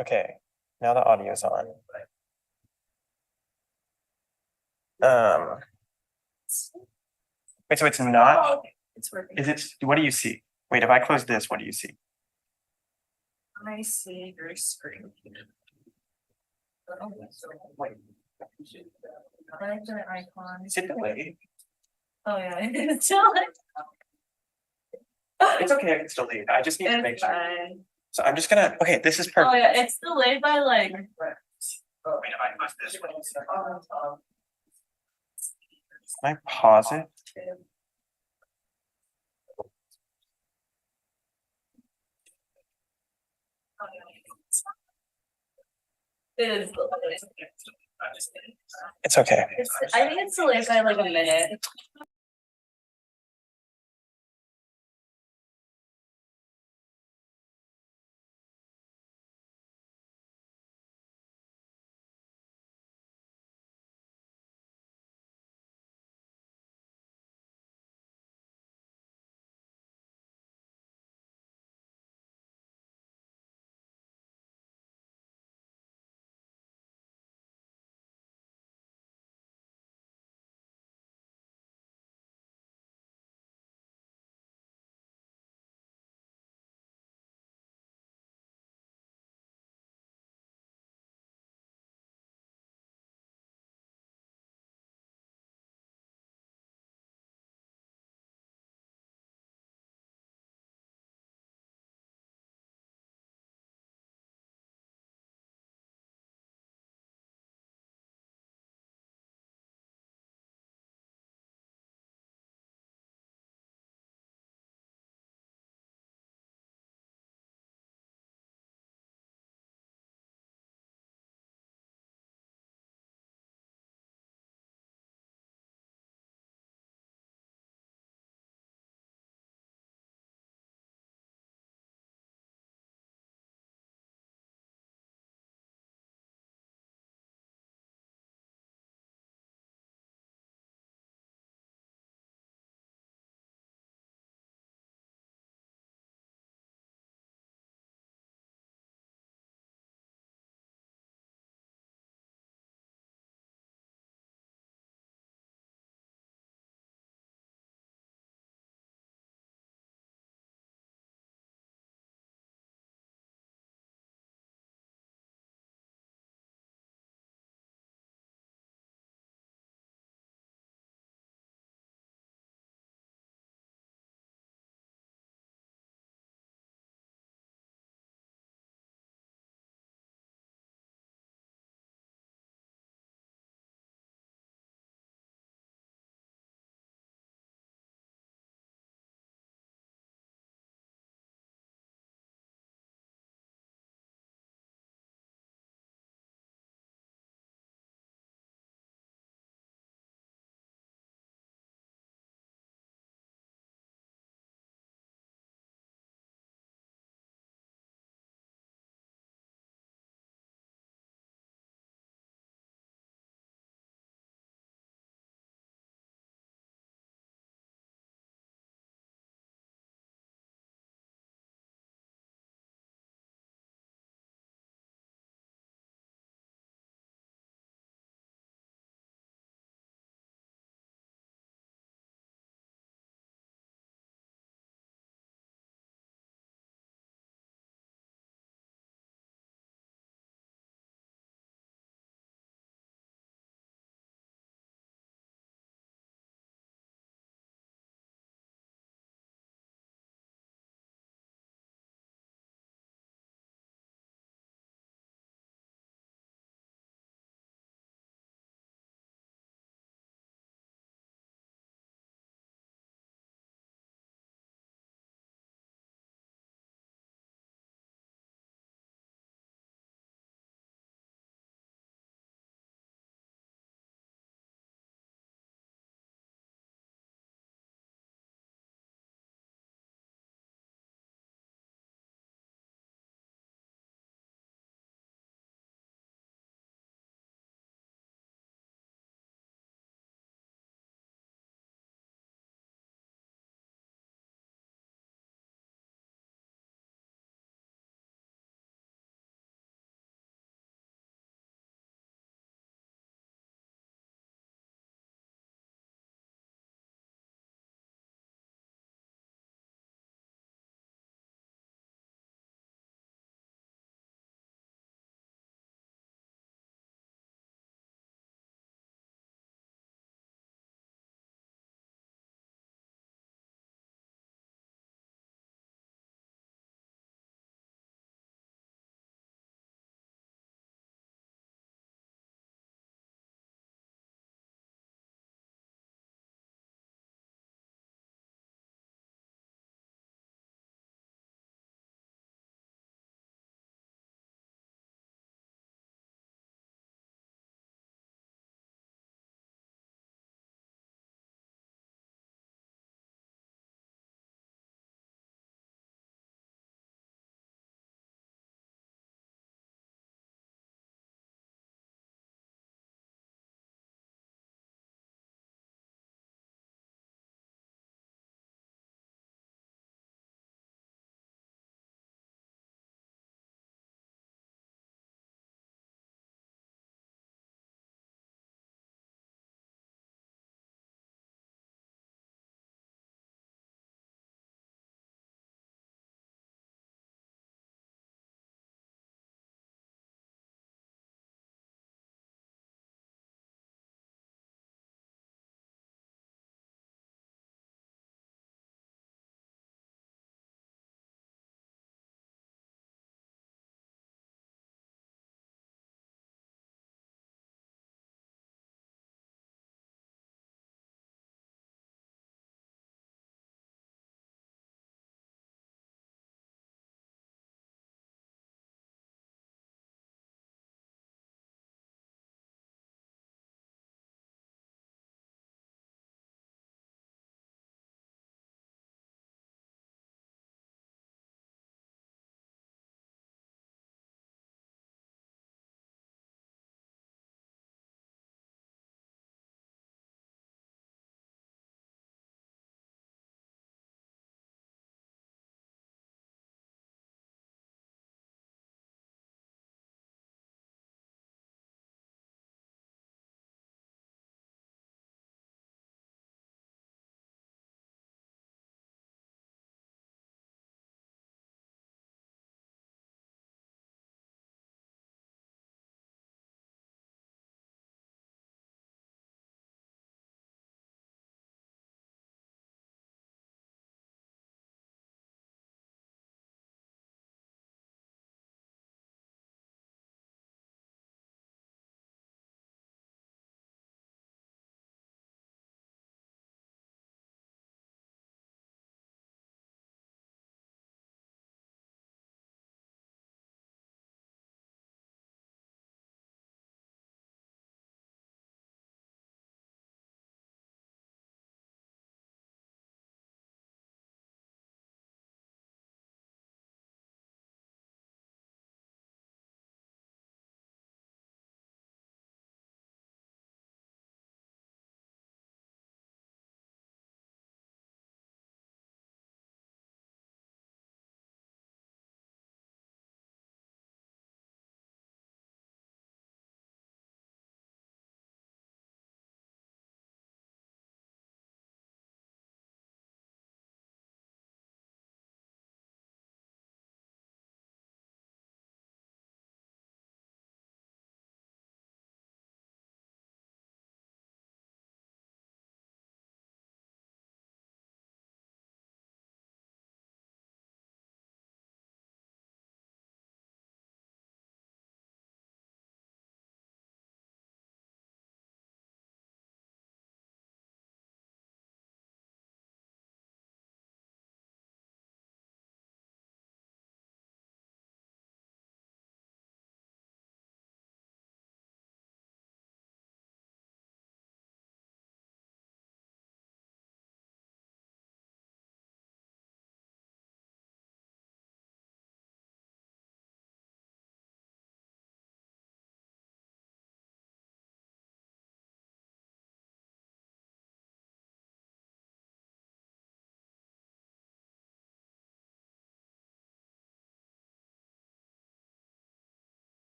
Okay, now the audio's on. Um, wait, so it's not, It's working. is it, what do you see? Wait, if I close this, what do you see? I see your screen. Wait, I like the icon. is it delayed? Oh yeah, it's still like. It's okay, I can still leave. I just need to make It's sure. fine. So I'm just gonna, okay, this is Oh perfect. yeah, it's delayed by like. Wait, if I close this, what do you see? Can I pause it? It is delayed. It's okay. I think it's delayed by like a minute.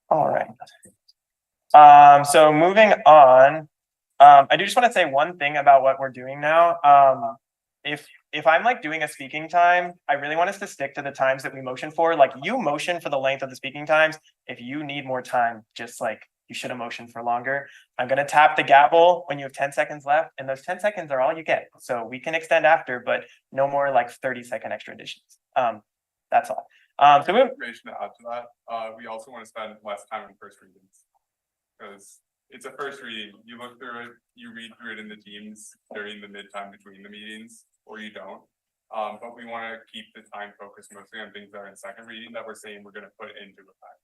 All right. So moving on, I do just want to say one thing about what we're doing now. If I'm like doing a speaking time, I really want us to stick to the times that we motion for. Like you motion for the length of the speaking times. If you need more time, just like you should have motioned for longer. I'm gonna tap the gavel when you have 10 seconds left, and those 10 seconds are all you get. So we can extend after, but no more like 30-second extra additions. That's all. So we Information to add to that, we also want to spend less time in first readings. Because it's a first reading, you look through it, you read through it in the teams during the mid-time between the meetings, or you don't. But we want to keep the time focused mostly on things that are in second reading that we're saying we're going to put into effect.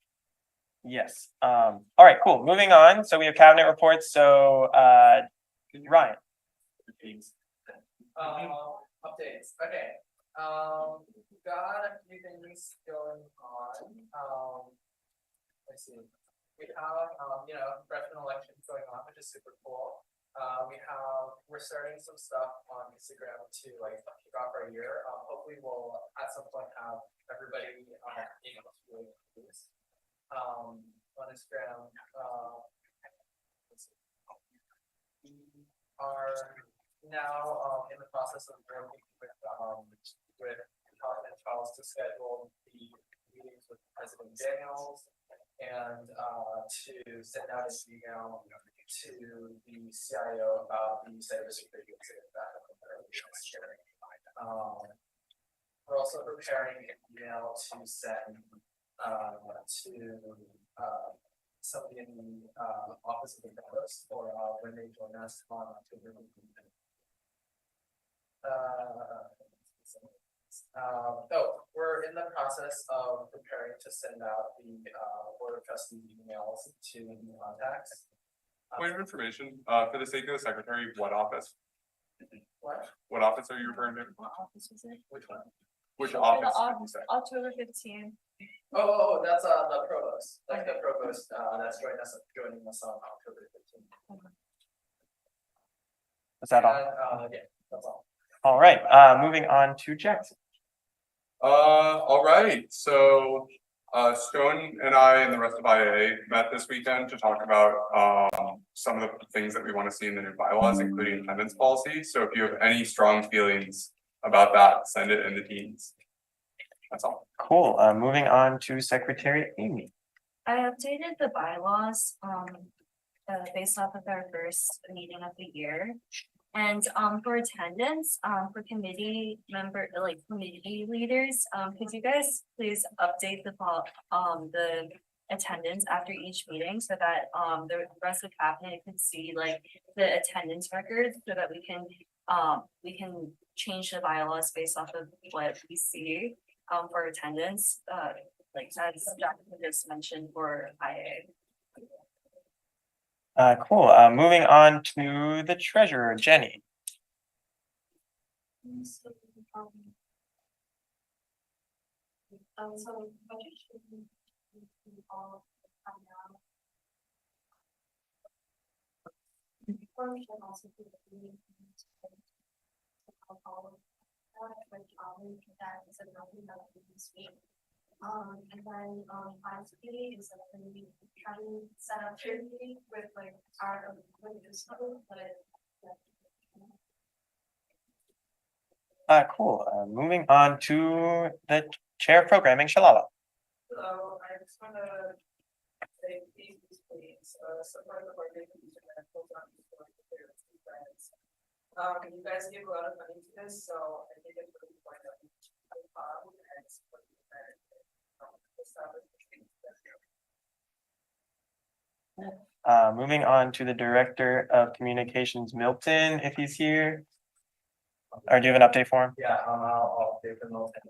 Yes. All right, cool. Moving on. So we have cabinet reports. So Ryan. Updates. Okay. Got a few things going on. Let's see. We have freshman elections going on, which is super cool. We're starting some stuff on Instagram to like kick off our year. Hopefully we'll at some point have everybody being able to really use on Instagram. We are now in the process of working with Hopkins Charles to schedule the meetings with President Daniels and to send out an email to the CIO about the cybersecurity incident that we're also preparing an email to send to somebody in the office of the provost or when they join us on October 15th. We're in the process of preparing to send out the board of trustees emails to new contacts. Point of information, for the sake of the secretary, what office? What office are you referring to? What office is it? Which one? Which For office? the did you say? October 15th. Oh, that's the provost. Like the provost that's joining us on October 15th. Is that all? Yeah, that's all. All right. Moving on to Jackson. All right, so Stone and I and the rest of IA met this weekend to talk about some of the things that we want to see in the new bylaws, including attendance policy. So if you have any strong feelings about that, send it in the teams. That's all. Cool. Moving on to Secretary Amy. I updated the bylaws based off of our first meeting of the year. And for attendance, for committee leaders, could you guys please update the attendance after each meeting so that the rest of cabinet can see like the attendance records so that we can change the bylaws based off of what we see for attendance, like as Jackson just mentioned for IA. Cool. Moving on to the treasurer, Jenny. So budget should be all come out. Or we should also do the meeting. That is another that this week. And then lastly is that when we try to set up charity with like our Cool. Moving on to the chair of programming, Shalala. So I just want to say please, support the organization and hold on to their friends. You guys give a lot of money to this, so I think it's really important that we and support the friends. Moving on to the director of communications, Milton, if he's here. Or do you have an update for him? Yeah, I'll update the Milton.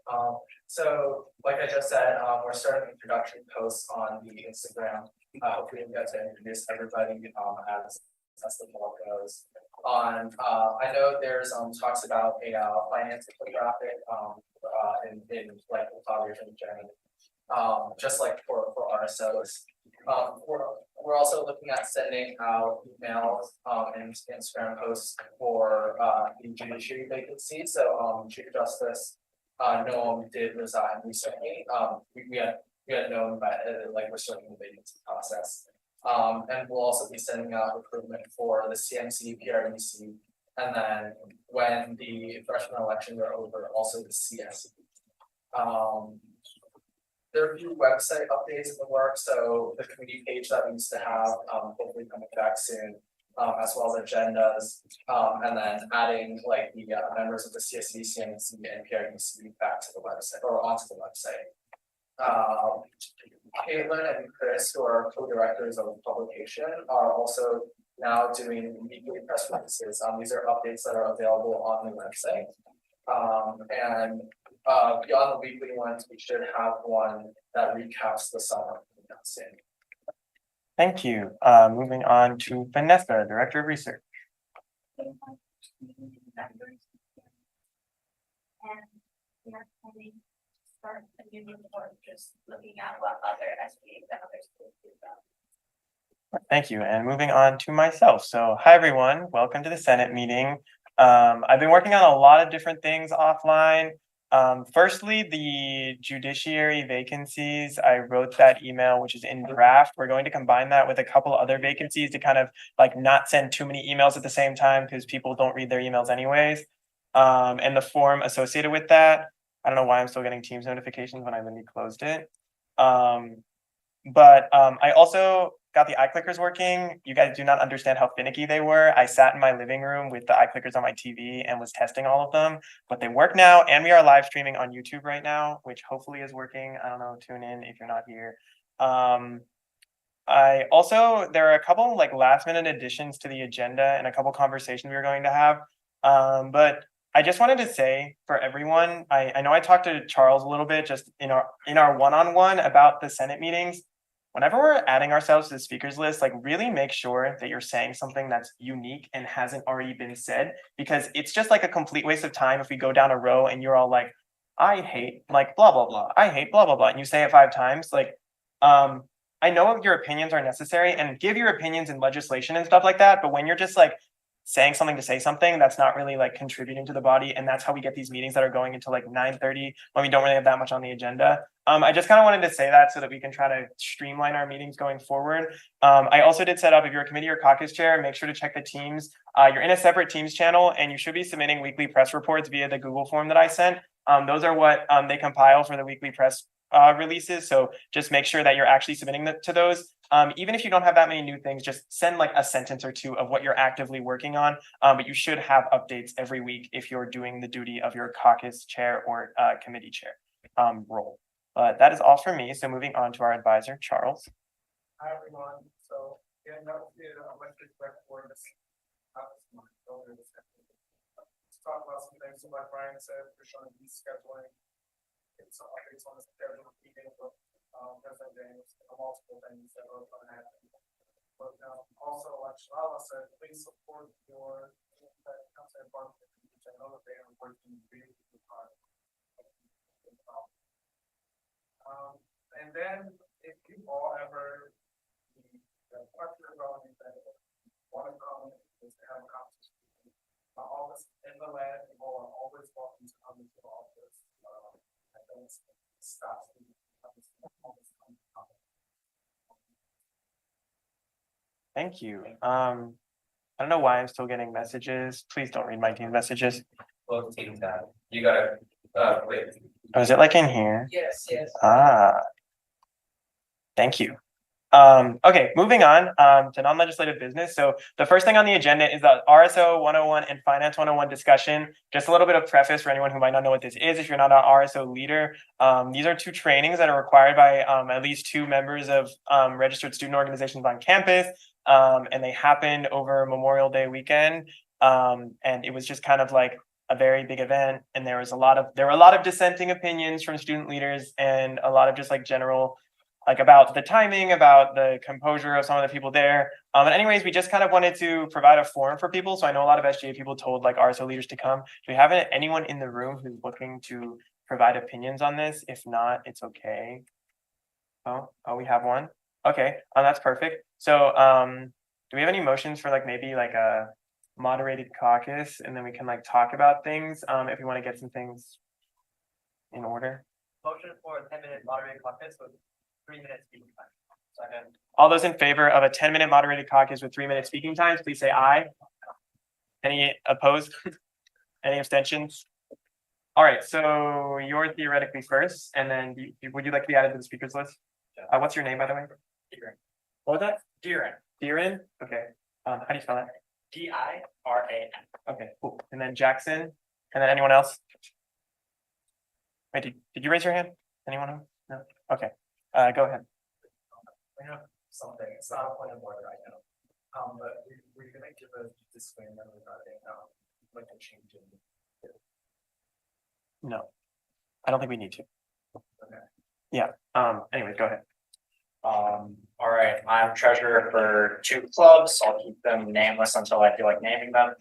So like I just said, we're starting introduction posts on the Instagram. Hopefully we get to introduce everybody as the ball goes. I know there's talks about a finance infographic in like the collaboration journey. Just like for RSOs. We're also looking at sending out emails and Instagram posts for the judiciary vacancy. So Chief Justice Noam did resign recently. We had known that, like, we're starting the vacancy process. And we'll also be sending out recruitment for the CMC, PRDC, and then when the freshman elections are over, also the CSE. There are a few website updates in the works, so the community page that we used to have, hopefully coming back soon. As well as agendas, and then adding like the members of the CSE, CMC, and PRDC back to the website or onto the website. Caitlin and Chris, who are co-directors of the publication, are also now doing weekly press releases. These are updates that are available on the website. And beyond the weekly ones, we should have one that recaps the summer soon. Thank you. Moving on to Vanessa, Director of Research. And we are planning to start a new report, just looking at what other SBA and other schools do about. Thank you. And moving on to myself. So hi, everyone. Welcome to the Senate meeting. I've been working on a lot of different things offline. Firstly, the judiciary vacancies, I wrote that email, which is in draft. We're going to combine that with a couple other vacancies to kind of like not send too many emails at the same time because people don't read their emails anyways. And the form associated with that, I don't know why I'm still getting Teams notifications when I literally closed it. But I also got the iClickers working. You guys do not understand how finicky they were. I sat in my living room with the iClickers on my TV and was testing all of them, but they work now, and we are live streaming on YouTube right now, which hopefully is working. I don't know, tune in if you're not here. I also, there are a couple like last minute additions to the agenda and a couple conversations we were going to have. But I just wanted to say for everyone, I know I talked to Charles a little bit just in our one-on-one about the Senate meetings. Whenever we're adding ourselves to the speakers list, like really make sure that you're saying something that's unique and hasn't already been said, because it's just like a complete waste of time if we go down a row and you're all like, I hate like blah, blah, blah. I hate blah, blah, blah. And you say it 5 times. Like, I know your opinions are necessary and give your opinions in legislation and stuff like that. But when you're just like saying something to say something, that's not really like contributing to the body. And that's how we get these meetings that are going into like 9:30 when we don't really have that much on the agenda. I just kind of wanted to say that so that we can try to streamline our meetings going forward. I also did set up, if you're a committee or caucus chair, make sure to check the teams. You're in a separate teams channel and you should be submitting weekly press reports via the Google form that I sent. Those are what they compile for the weekly press releases. So just make sure that you're actually submitting to those. Even if you don't have that many new things, just send like a sentence or two of what you're actively working on. But you should have updates every week if you're doing the duty of your caucus chair or committee chair role. But that is all for me. So moving on to our advisor, Charles. Hi, everyone. So, yeah, that is electric rec board. Let's talk about some things. So like Brian said, we're trying to be scheduling. It's updates on the schedule meeting, but President James, multiple things that are going to happen. But also, like Shalala said, please support your council department, which I know that they are working really hard. And then if you all ever question about anything, want to come is to have a conversation. My office in the lab, you all are always welcome to come into the office. I don't stop. Thank you. I don't know why I'm still getting messages. Please don't read my team messages. Well, team tab. You gotta wait. Oh, is it like in here? Yes, yes. Thank you. Okay, moving on to non-legislative business. So the first thing on the agenda is the RSO 101 and Finance 101 discussion. Just a little bit of preface for anyone who might not know what this is if you're not an RSO leader. These are 2 trainings that are required by at least 2 members of registered student organizations on campus. And they happened over Memorial Day weekend. And it was just kind of like a very big event. And there were a lot of dissenting opinions from student leaders and a lot of just like general like about the timing, about the composure of some of the people there. And anyways, we just kind of wanted to provide a forum for people. So I know a lot of SGA people told like RSO leaders to come. Do we have anyone in the room who's looking to provide opinions on this? If not, it's okay. Oh, we have one. Okay, that's perfect. So do we have any motions for like maybe like a moderated caucus and then we can like talk about things if we want to get some things in order. Motion for a 10-minute moderated caucus with 3 minutes speaking time. Second. All those in favor of a 10-minute moderated caucus with 3 minute speaking times, please say aye. Any opposed? Any abstentions? All right, so you're theoretically first, and then would you like to be added to the speakers list? What's your name, by the way? What was that? Deeren. Deeren? Okay. How do you spell that? Diran. Okay, cool. And then Jackson, and then anyone else? Wait, did you raise your hand? Anyone else? No? Okay, go ahead. I have something, it's not a point of order right now. But we're gonna give a disclaimer regarding, like a change in. No, I don't think we need to. Okay. Yeah, anyways, go ahead. All right, I'm treasurer for 2 clubs. I'll keep them nameless until I feel like naming them.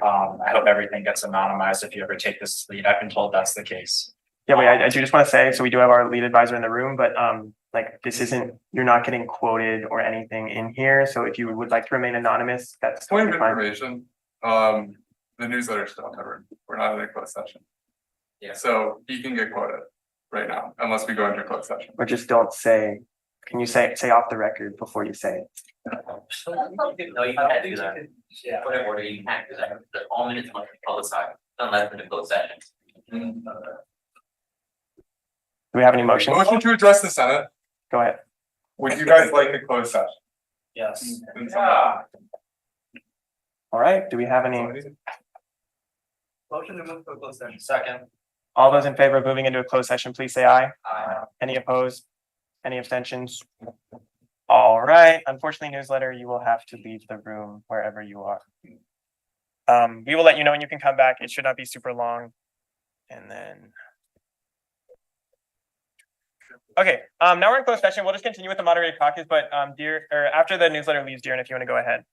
I hope everything gets anonymized if you ever take this lead. I've been told that's the case. Yeah, wait, I do just want to say, so we do have our lead advisor in the room, but like this isn't, you're not getting quoted or anything in here. So if you would like to remain anonymous, that's Point of totally fine. information, the newsletter is still covered. We're not in a closed session. Yeah. So he can get quoted right now, unless we go into a closed session. Or just don't say, can you say off the record before you say it? No, you can't do that. Yeah. Point of order, you can't do that. The all minutes must be publicized unless in a closed session. Do we have any motions? Motion to address the Senate. Go ahead. Would you guys like a closed session? Yes. All right, do we have any, Motion to move to a closed session. Second. all those in favor of moving into a closed session, please say aye. Aye. Any opposed? Any abstentions? All right, unfortunately, newsletter, you will have to leave the room wherever you are. We will let you know when you can come back. It should not be super long. And then. Okay, now we're in closed session. We'll just continue with the moderated caucus, but after the newsletter leaves, Deeren, if you want to go ahead.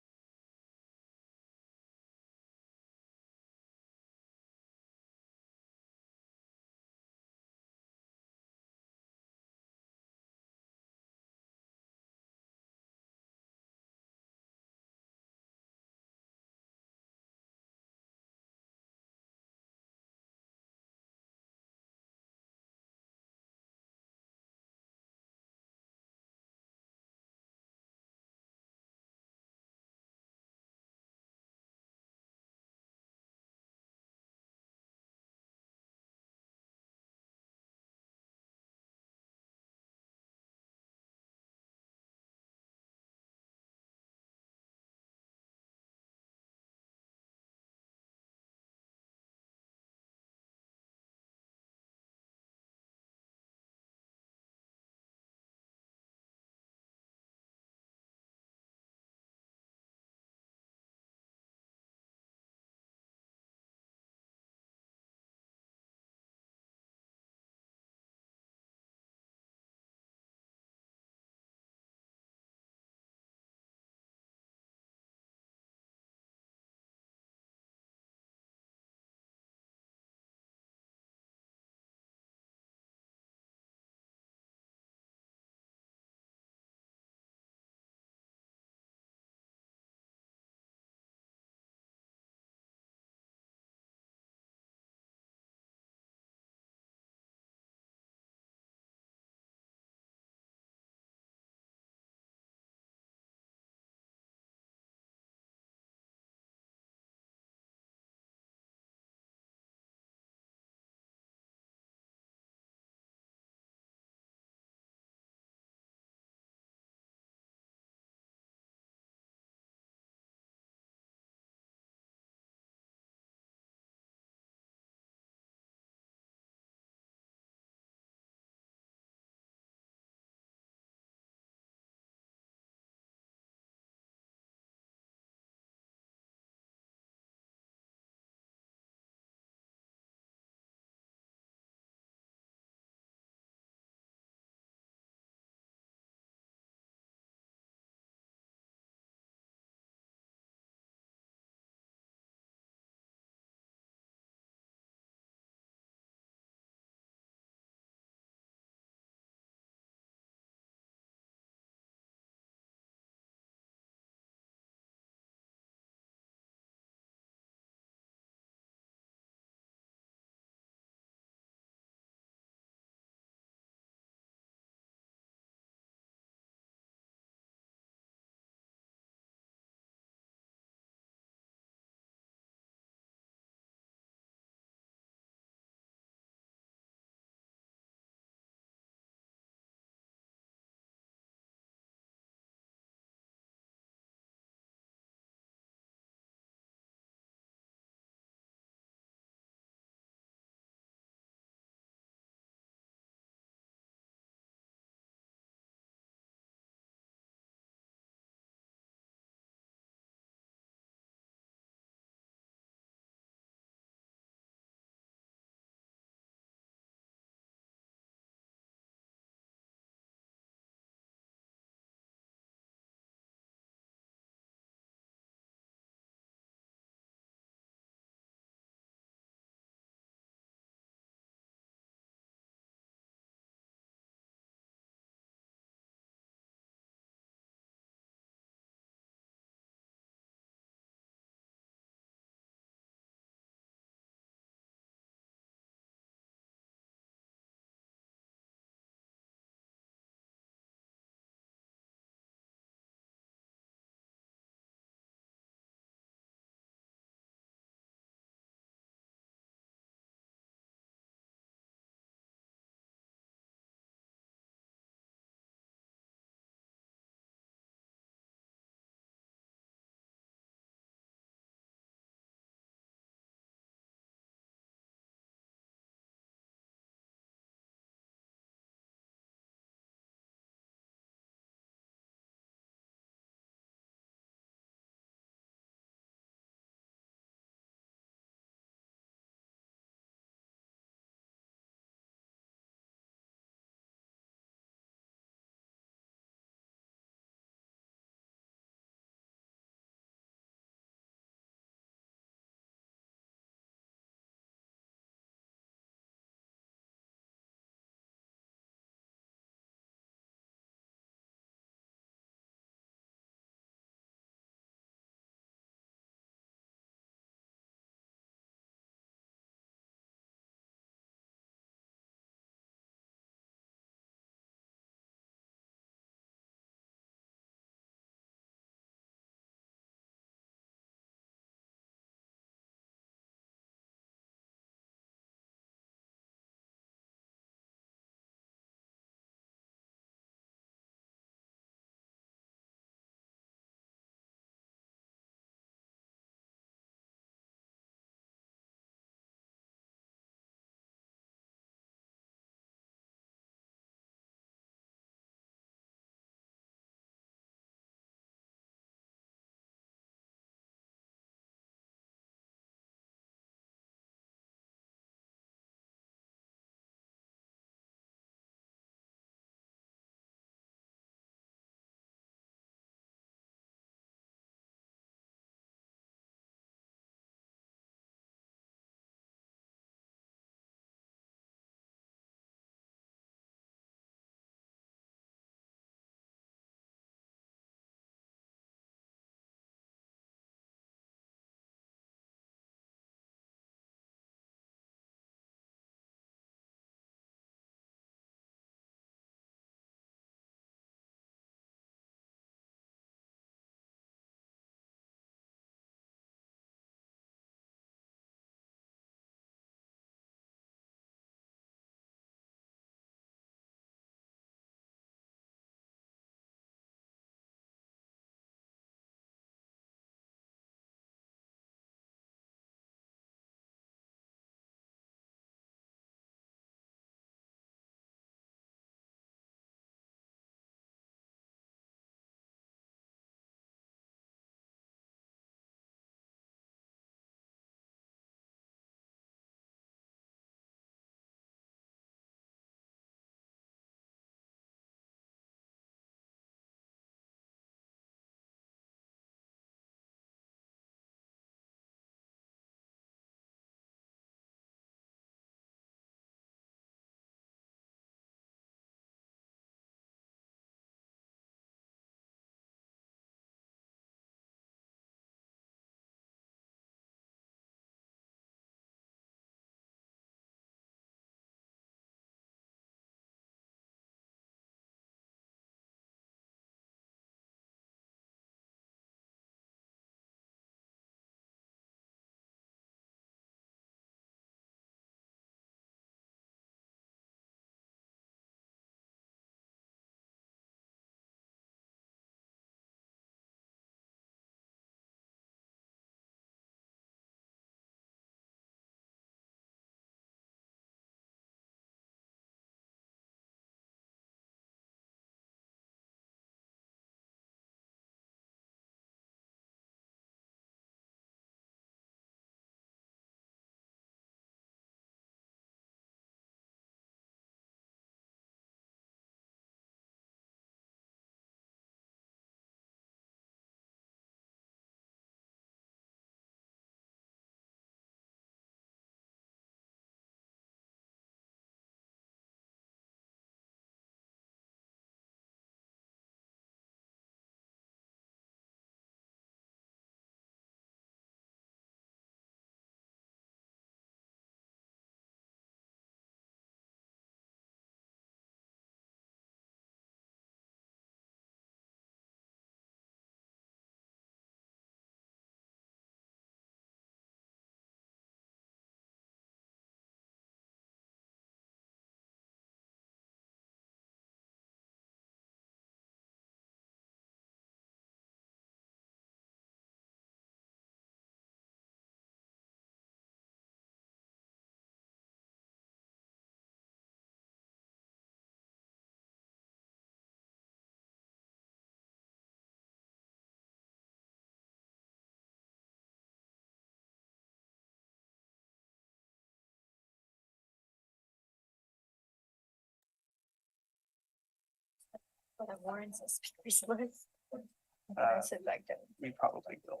But I'm warrants a speakers list. Uh, Sit back down. We probably will.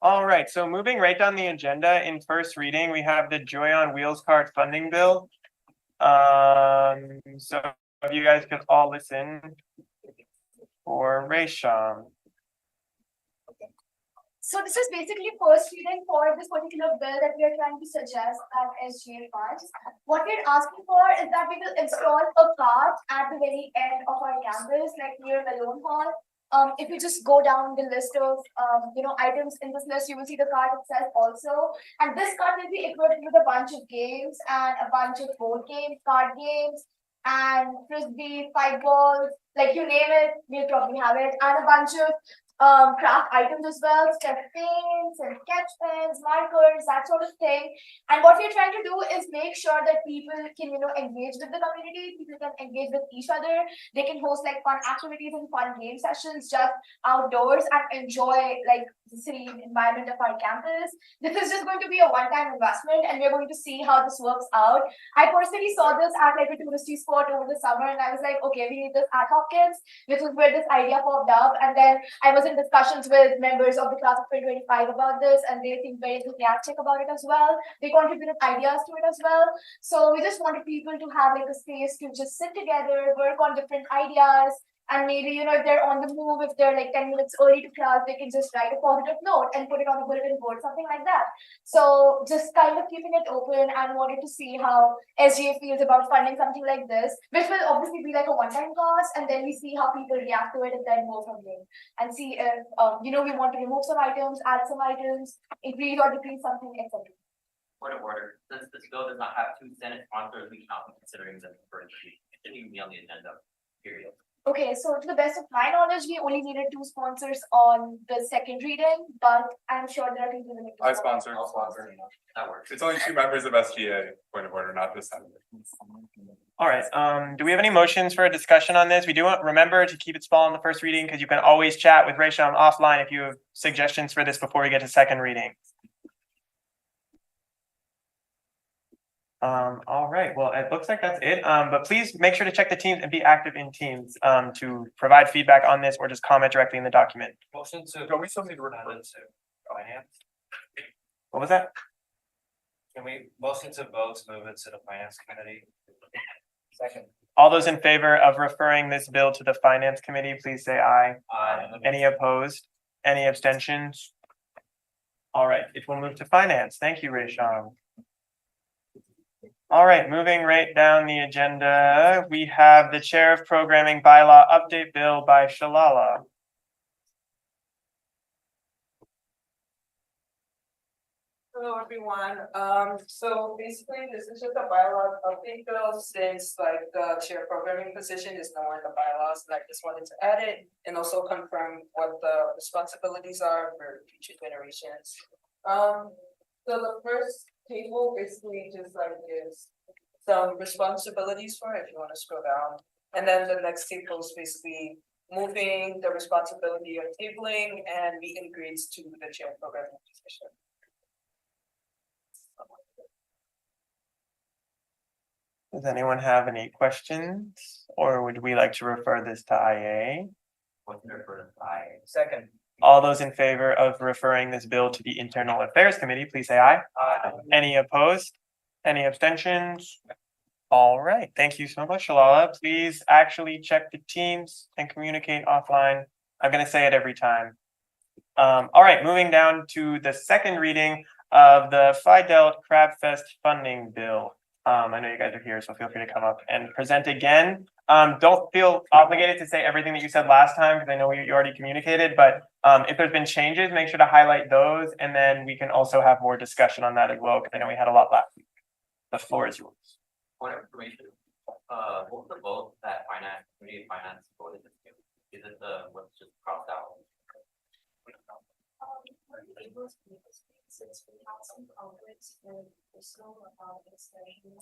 All right, so moving right down the agenda in first reading, we have the Joy on Wheels card funding bill. So if you guys could all listen for Raysham. So this is basically first reading for this particular bill that we are trying to suggest at SGA funds. What we're asking for is that we will install a cart at the very end of our campus, like near the loan hall. If you just go down the list of, items in this list, you will see the card itself also. And this card will be equipped with a bunch of games and a bunch of board games, card games, and frisbee, fight balls, like you name it, we'll probably have it, and a bunch of craft items as well, stuff paints and sketch pens, markers, that sort of thing. And what we're trying to do is make sure that people can, engage with the community, people can engage with each other, they can host like fun activities and fun game sessions just outdoors and enjoy like the serene environment of our campus. This is just going to be a one-time investment and we're going to see how this works out. I personally saw this at like a touristy spot over the summer and I was like, okay, we need this at Hopkins, which is where this idea popped up. And then I was in discussions with members of the class of 2025 about this and they seem very enthusiastic about it as well. They contributed ideas to it as well. So we just wanted people to have like a space to just sit together, work on different ideas. And maybe, if they're on the move, if they're like 10 minutes early to class, they can just write a positive note and put it on a bulletin board, something like that. So just kind of keeping it open and wanted to see how SGA feels about funding something like this, which will obviously be like a one-time cost. And then we see how people react to it and then go from there and see if, we want to remove some items, add some items, increase or decrease something, etc. Point of order, since this bill does not have two Senate sponsors, we cannot be considering them for it to be on the agenda, period. Okay, so to the best of my knowledge, we only needed 2 sponsors on the second reading, but I'm sure there are people willing to. I sponsor. I'll sponsor. That works. It's only 2 members of SGA, point of order, not the Senate. All right, do we have any motions for a discussion on this? We do want, remember to keep it small in the first reading because you can always chat with Raysham offline if you have suggestions for this before we get to second reading. All right, well, it looks like that's it. But please make sure to check the teams and be active in teams to provide feedback on this or just comment directly in the document. Motion to. Don't we still need to refer to finance? What was that? Can we motion to vote to move it to the finance committee? Second. All those in favor of referring this bill to the finance committee, please say aye. Aye. Any opposed? Any abstentions? All right, it will move to finance. Thank you, Raysham. All right, moving right down the agenda, we have the Chair of Programming Bylaw Update Bill by Shalala. Hello, everyone. So basically, this is just a bylaw update bill since like the chair programming position is nowhere in the bylaws. And I just wanted to add it and also confirm what the responsibilities are for future generations. So the first table basically just like gives some responsibilities for it, if you want to scroll down. And then the next table is basically moving the responsibility of tabling and meet and greets to the chair programming position. Does anyone have any questions or would we like to refer this to IA? Second. All those in favor of referring this bill to the Internal Affairs Committee, please say aye. Aye. Any opposed? Any abstentions? All right, thank you so much, Shalala. Please actually check the teams and communicate offline. I'm gonna say it every time. All right, moving down to the second reading of the Fidel Crab Fest funding bill. I know you guys are here, so feel free to come up and present again. Don't feel obligated to say everything that you said last time because I know you already communicated, but if there's been changes, make sure to highlight those and then we can also have more discussion on that as well because I know we had a lot last week. The floor is yours. Point of information, what was the vote that committee of finance voted? Is it the, what's just crossed out? Since we have some conflicts with personal expression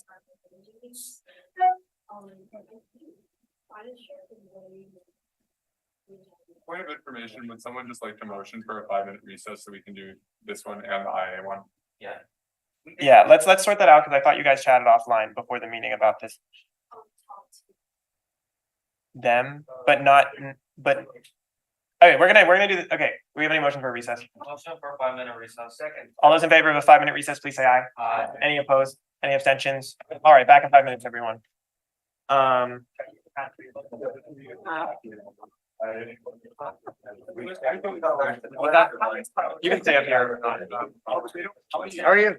Point of information, would someone just like to motion for a 5-minute recess so we can do this one and the IA one? Yeah. Yeah, let's sort that out because I thought you guys chatted offline before the meeting about this. them, but not, but. Okay, we're gonna do, okay, we have any motion for recess? Motion for 5-minute recess. Second. All those in favor of a 5-minute recess, please say aye. Any opposed? Any abstentions? All right, back in 5 minutes, everyone. You can stay up here. How are you?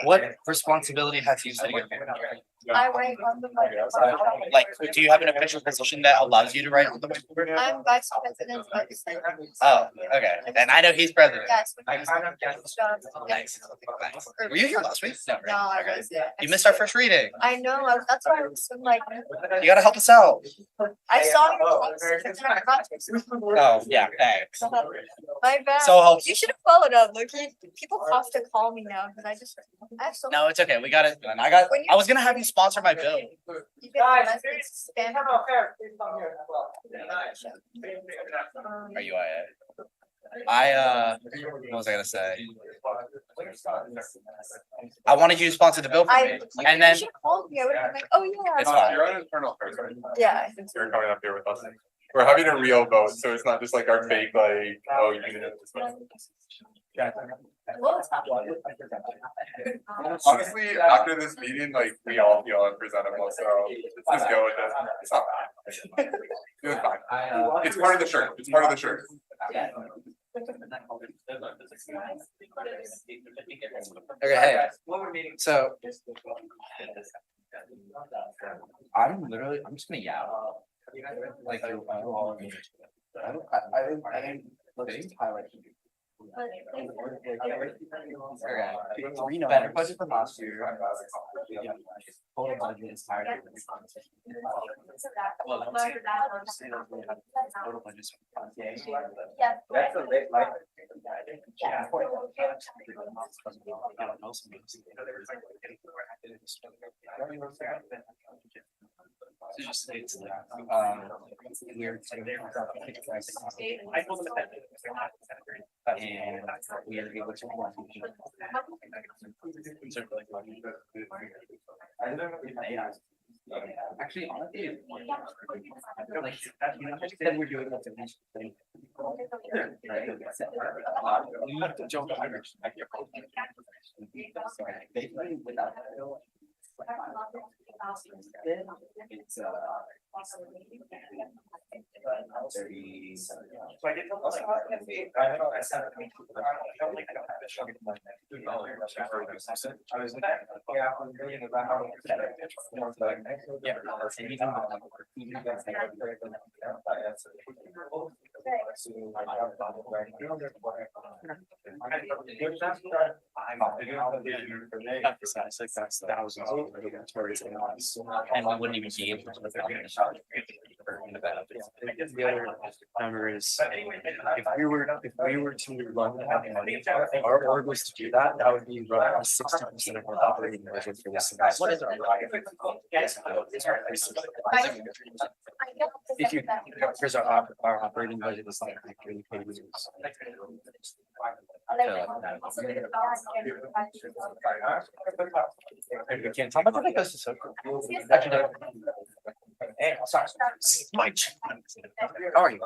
What responsibility has you sitting up here? I write on the. Like, do you have an official position that allows you to write on the whiteboard? I'm vice president of the center. Oh, okay. And I know he's president. Yes. Nice. Nice. Were you here last week? No, No, I right? Okay. was there. You missed our first reading. I know, that's why I was so like, You gotta help us out. I saw your text, and I forgot to. Oh, yeah, thanks. My bad. So helpful. You should have followed up, Loki. People have to call me now, because I have so. No, it's okay. We got it. I was gonna have you sponsor my bill. You get the message, spam. Are you what was I gonna say? I wanted you to sponsor the bill for me, and then You should have called me, I would have been like, oh, yeah. It's fine. You're on internal affairs, right? Yeah. You're coming up here with us. We're having a real vote, so it's not just like our fake, like, oh, you did it this way. Honestly, after this meeting, like, we all feel unpresentable, so let's just go with it. It's not bad. It was fine. It's part of the shirt. It's part of the shirt. Okay, hey, so I'm just gonna yell. Like, I think highlight. Better budget than last year. Total budget is higher than this. Well, total budget. That's a big like. Yeah. Just say it's weird. And we are able to. Actually, honestly, like, you know, said we're doing what's right? You have to jump on basically without it's so I get to I was emphasize like that's thousands of and we wouldn't even be able to look at the benefits. The other number is if we were to run that money, our board was to do that, that would be roughly 60% of our operating budget for this semester. What is our if you, here's our operating budget is like 30 pages. How much of it goes to social? Hey, sorry. Mike. How are you?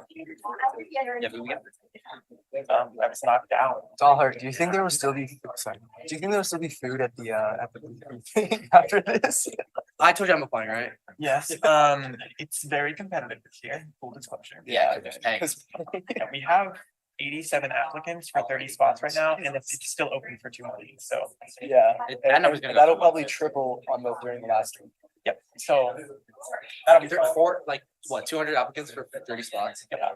Yeah, I was knocked out. Dollar, do you think there will still be, sorry, do you think there will still be food at the meeting after this? I told you I'm applying, right? Yes, it's very competitive this year, full disclosure. Yeah. Yeah, we have 87 applicants for 30 spots right now, and it's still open for 2 more weeks, so. Yeah, That number's gonna go that'll up. probably triple on the during the last week. Yep, so. That'll be four, like, what, 200 applicants for 30 spots? Yeah.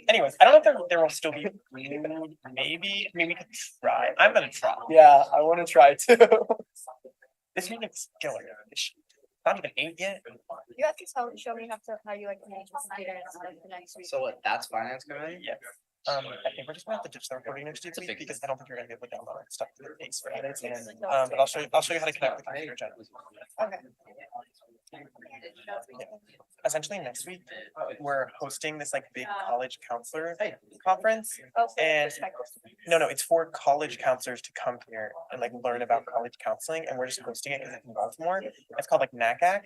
Anyways, I don't know if there will still be, maybe, I mean, we could try, I'm gonna try. Yeah, I wanna try too. This meeting's killer. It's not even 8 yet. You have to show me how you like manage the students like the next week. So what, that's finance committee? Yeah. I think we're just gonna have to ditch the recording next week because I don't think you're gonna be able to download stuff to the base for edits and, but I'll show you how to connect with the computer channel. Okay. Yeah. Essentially next week, we're hosting this like big college counselor conference. Oh, And no, it's for college counselors to come here and like learn about college counseling, and we're just hosting it because it's in Baltimore. It's called like NACAC.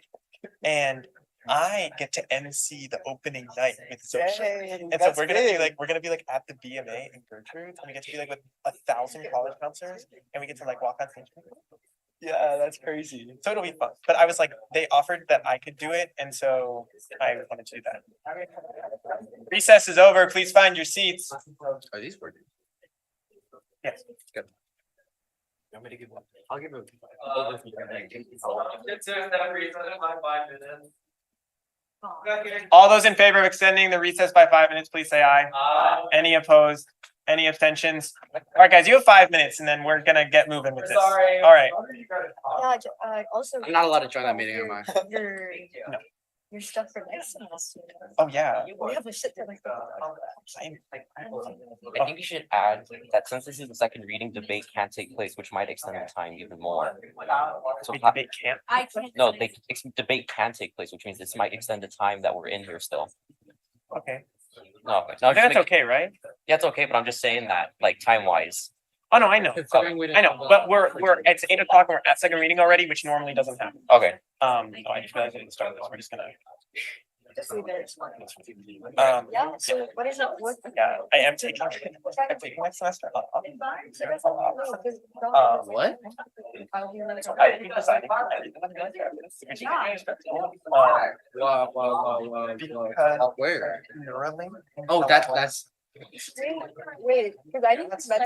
And I get to MC the opening night with Social. Hey, And so that's we're gonna be big. like, we're gonna be like at the BMA in Gertrude, and we get to be like with 1,000 college counselors, and we get to like walk on stage. Yeah, that's crazy. So it'll be fun. But I was like, they offered that I could do it, and so I wanted to do that. Recess is over. Please find your seats. Are these working? Yes. Good. You want me to give one? I'll give it. All those in favor of extending the recess by 5 minutes, please say aye. Any opposed? Any abstentions? All right, guys, you have 5 minutes, and then we're gonna get moving with this. Sorry. All right. Also. I'm not allowed to join that meeting, am I? No. Your stuff for next semester. Oh, yeah. We have a shit ton of I think you should add that since this is the second reading, debate can take place, which might extend the time even more. So Wait, how- debate can't. I can't. no, debate can take place, which means this might extend the time that we're in here still. Okay. No, I think that's okay, right? Yeah, it's okay, but I'm just saying that, like, time wise. Oh, no, I know. I know, but it's 8 o'clock. We're at second reading already, which normally doesn't happen. Okay, Oh, I just realized I didn't start this. We're just gonna. Just leave it. Yeah, So what is it? What? yeah, I am taking, I'm taking next semester off. What? I think deciding. Wow. Because Where? Neuralink. Oh, that's. Wait, because I didn't like start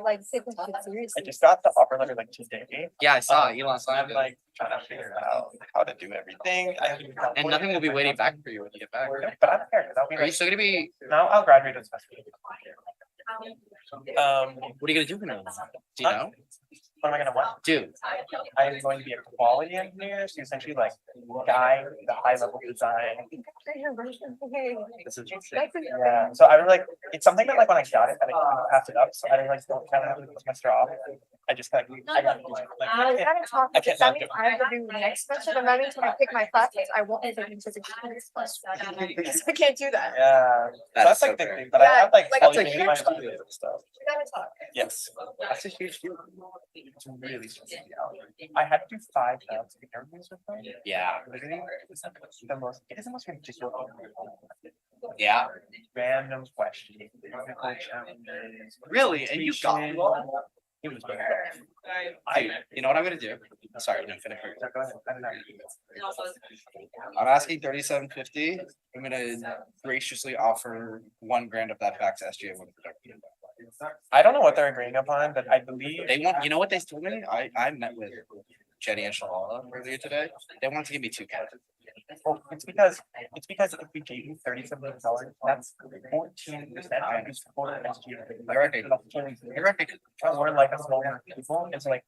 like taking shit serious. I just got the offer letter like today. Yeah, I saw it. Elon I'm signed it. like trying to figure out how to do everything. And nothing will be waiting back for you when you get back. But I don't care, because I'll be Are you like, still gonna be, no, I'll graduate this semester. what are you gonna do for now? Do you know? What am I gonna what? Dude, I'm going to be a quality engineer, so essentially like guide the high level design. this is. Yeah, so I was like, it's something that like when I got it, I didn't pass it up, so I didn't like don't kind of have the semester off. I just kind of, I gotta do it. Like, I gotta talk, I can't that not means do I have to do next semester, but that means when I pick my classes, I won't be taking physics. Because I can't do that. Yeah, so that's so like the great. thing, but I have like. Yeah, like, all that's a my huge classes and stuff. We gotta talk. Yes, That's a huge deal. it's really stressful. I had to do 5 interviews with them. Yeah, Literally, it's the most, it is the most ridiculous. yeah. Random questions. Technical challenges. Really? And you got presentation. through all that? It was bad. You know what I'm gonna do? Sorry, no, finish. So go ahead. I don't know. I'm asking 3750. I'm gonna graciously offer $1,000 of that back to SGA when productive. I don't know what they're agreeing upon, but I believe. They want, you know what they told me? I met with Jenny and Shalala earlier today. They wanted to give me 2K. Well, it's because if we gave you $37, that's 14%. I just quoted SGA. I reckon. I reckon. We're like a small group of people. It's like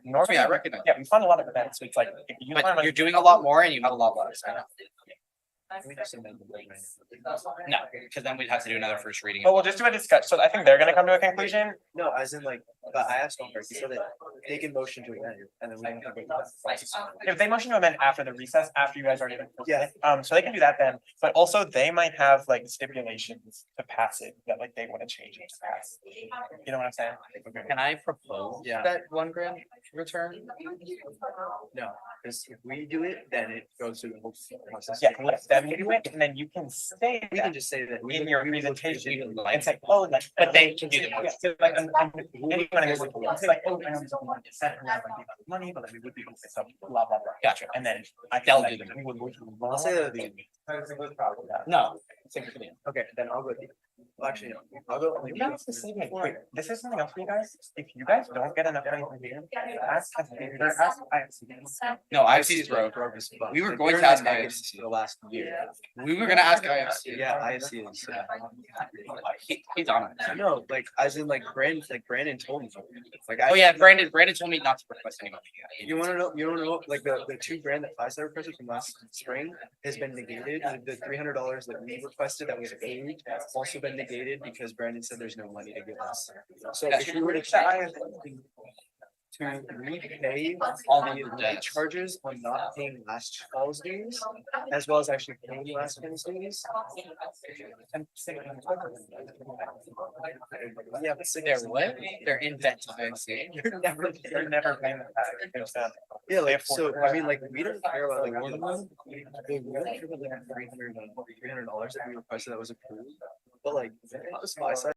normally, Yeah, I recognize. yeah, we fund a lot of events. So it's like if you. But you're doing a lot more and you have a lot less. I know. No, because then we'd have to do another first reading. But we'll just do a discussion. So I think they're gonna come to a conclusion. No, as in like, but I asked them first, so that they can motion to amend, and then we can. If they motion to amend after the recess, after you guys already. Yeah. So they can do that then, but also they might have like stipulations to pass it that like they wanna change it to pass. You know what I'm saying? Can I propose Yeah. that $1,000 return? No, because if we do it, then it goes through the whole process. Yeah, let them do it, and then you can say We that can just say that. in your presentation like- and say, oh, like. But they can do the Yeah, so like, anyone is like, say like, oh, I know this one percent, we're not gonna give us money, but then we would be open to some blah, blah, blah. Gotcha. And then I They'll feel do like them. we would move to. I'll say that at the end. No. Same for me. Okay, then I'll go. Well, actually, no, I'll go. You guys to see me. Wait, this is something else for you guys. If you guys don't get enough money from here, ask IFC. No, IFC is broke. We were going to ask IFC. For the last year. We were gonna ask IFC. Yeah, IFC is. He's on it. No, like, as in like Brandon told me. Like, Oh yeah, Brandon told me not to request any money. You wanna know, like the $2,000 that 5-star requested from last spring has been negated. The $300 that we requested that was paid also been negated because Brandon said there's no money to give us. So That's if we were to. to repay all the late charges on not paying last fall's dues, as well as actually paying last fall's dues. Yeah, but so they're what? They're inventing. They're never paying that back. It's, Yeah, like, afford so, it. I mean, like, we don't care about like one of them. They really care about like $300 that we requested that was approved, but like, that was my side.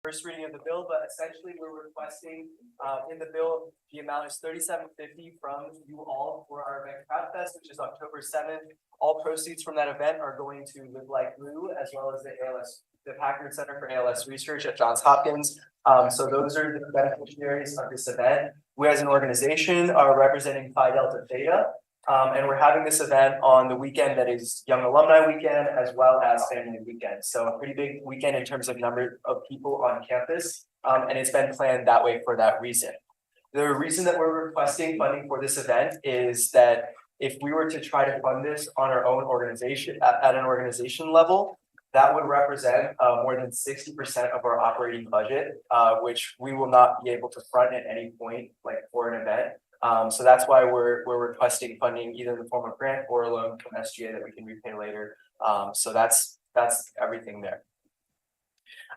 First reading of the bill, but essentially we're requesting, in the bill, the amount is $37.50 from you all for our event Craft Fest, which is October 7th. All proceeds from that event are going to Live Like Blue, as well as the Packard Center for ALS Research at Johns Hopkins. So those are the beneficiaries of this event. We as an organization are representing Phi Delta Theta. And we're having this event on the weekend that is Young Alumni Weekend as well as Family Weekend. So a pretty big weekend in terms of number of people on campus. And it's been planned that way for that reason. The reason that we're requesting funding for this event is that if we were to try to fund this on our own organization, at an organization level, that would represent more than 60% of our operating budget, which we will not be able to front at any point, like for an event. So that's why we're requesting funding either in the form of grant or a loan from SGA that we can repay later. So that's everything there.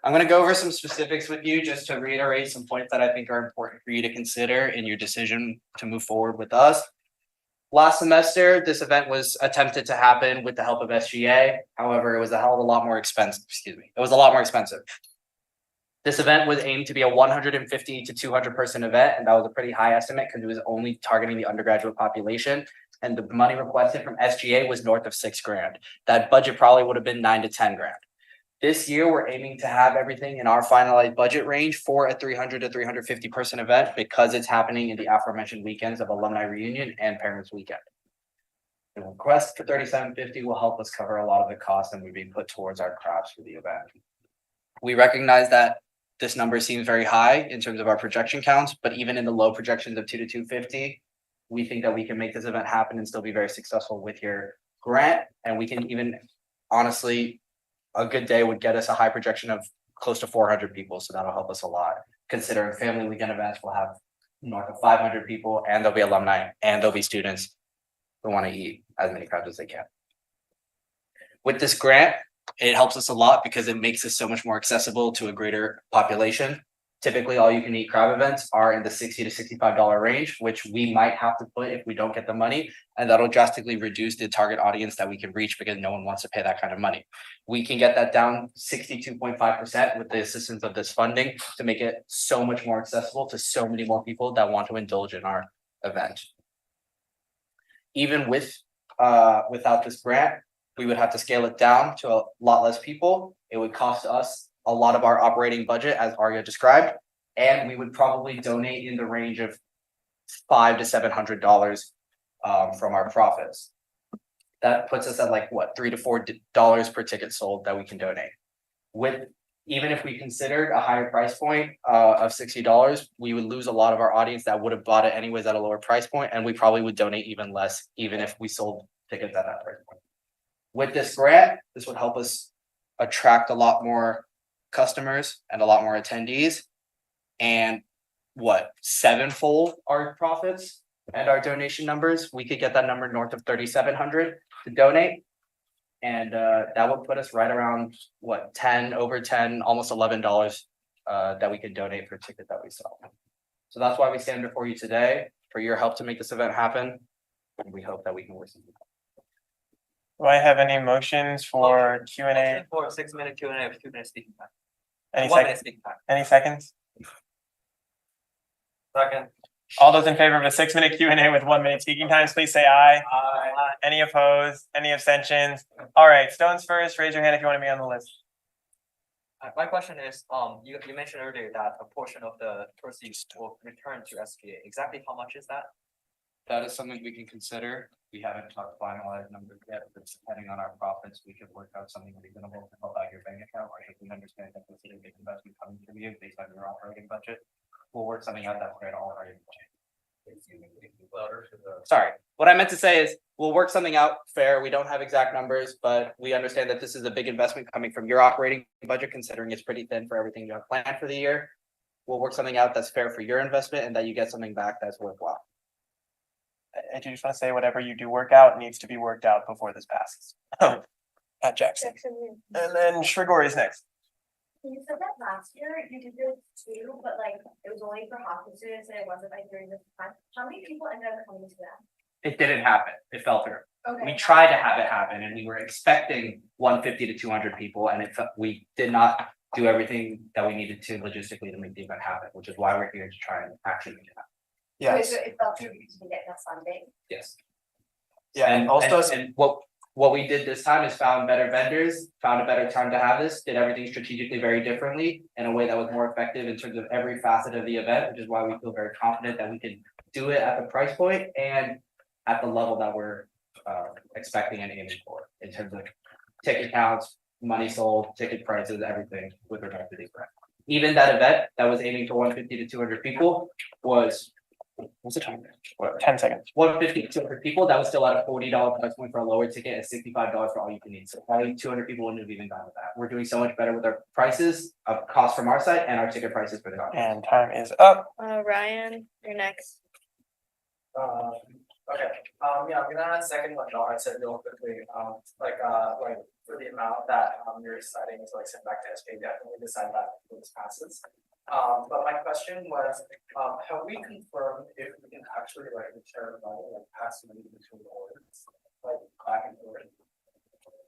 I'm gonna go over some specifics with you just to reiterate some points that I think are important for you to consider in your decision to move forward with us. Last semester, this event was attempted to happen with the help of SGA. However, it was a hell of a lot more expensive. It was a lot more expensive. This event was aimed to be a 150 to 200 person event, and that was a pretty high estimate because it was only targeting the undergraduate population. And the money requested from SGA was north of $6,000. That budget probably would have been $9,000 to $10,000. This year, we're aiming to have everything in our finalized budget range for a 300 to 350 person event because it's happening in the aforementioned weekends of Alumni Reunion and Parents Weekend. The request for $37.50 will help us cover a lot of the costs that we're being put towards our crafts for the event. We recognize that this number seems very high in terms of our projection counts, but even in the low projections of 2 to 250, we think that we can make this event happen and still be very successful with your grant. And we can even, honestly, a good day would get us a high projection of close to 400 people. So that'll help us a lot. Considering family weekend events will have north of 500 people, and there'll be alumni and there'll be students who want to eat as many crowds as they can. With this grant, it helps us a lot because it makes us so much more accessible to a greater population. Typically, all you can eat crab events are in the $60 to $65 range, which we might have to put if we don't get the money. And that'll drastically reduce the target audience that we can reach because no one wants to pay that kind of money. We can get that down 62.5% with the assistance of this funding to make it so much more accessible to so many more people that want to indulge in our event. Even without this grant, we would have to scale it down to a lot less people. It would cost us a lot of our operating budget, as Arya described, and we would probably donate in the range of $500 to $700 from our profits. That puts us at like what, $3 to $4 per ticket sold that we can donate. With even if we considered a higher price point of $60, we would lose a lot of our audience that would have bought it anyways at a lower price point, and we probably would donate even less, even if we sold tickets at that price point. With this grant, this would help us attract a lot more customers and a lot more attendees, and sevenfold our profits and our donation numbers. We could get that number north of 3,700 to donate, and that would put us right around over 10, almost $11 that we could donate per ticket that we sell. So that's why we stand before you today, for your help to make this event happen, and we hope that we can work something out. Do I have any motions for Q and A? For a 6-minute Q and A with 2 minutes speaking time. Any 1 minute seconds? speaking time. Any seconds? Second. All those in favor of a 6-minute Q and A with 1 minute speaking times, please say aye. Aye. Any opposed? Any abstentions? All right, Stone's first. Raise your hand if you want to be on the list. My question is, you mentioned earlier that a portion of the proceeds will return to SGA. Exactly how much is that? That is something we can consider. We haven't talked finalized numbers yet, but depending on our profits, we could work out something reasonable to help out your bank account, or if we understand that this is a big investment coming from you based on your operating budget. We'll work something out that's fair to all parties. Sorry, what I meant to say is we'll work something out fair. We don't have exact numbers, but we understand that this is a big investment coming from your operating budget, considering it's pretty thin for everything you have planned for the year. We'll work something out that's fair for your investment and that you get something back that's worthwhile. I do just want to say whatever you do work out needs to be worked out before this passes. At Jackson. And then Shrigori is next. You said that last year you did this too, but like it was only for Hopkins students and it wasn't like during this time. How many people ended up coming to that? It didn't happen. It fell through. Okay. We tried to have it happen and we were expecting 150 to 200 people, and we did not do everything that we needed to logistically to make the event happen, which is why we're here to try and actually make it happen. Yes. So it felt through because we didn't get that funding. Yes. Yeah, and also And what we did this time is found better vendors, found a better time to have this, did everything strategically very differently in a way that was more effective in terms of every facet of the event, which is why we feel very confident that we can do it at the price point and at the level that we're expecting and aiming for in terms of ticket counts, money sold, ticket prices, everything with regard to the event. Even that event that was aiming for 150 to 200 people what's the time? 10 seconds. 150 to 200 people, that was still at a $40 price point for a lower ticket and $65 for all you can eat. So probably 200 people wouldn't have even gone with that. We're doing so much better with our prices of cost from our side and our ticket prices for the audience. And time is up. Ryan, you're next. Okay, yeah, I'm gonna second what Dara said real quickly, like for the amount that you're deciding to like send back to SK, definitely decide that when this passes. But my question was, have we confirmed if we can actually like return money, like pass money between orders, like back and forth?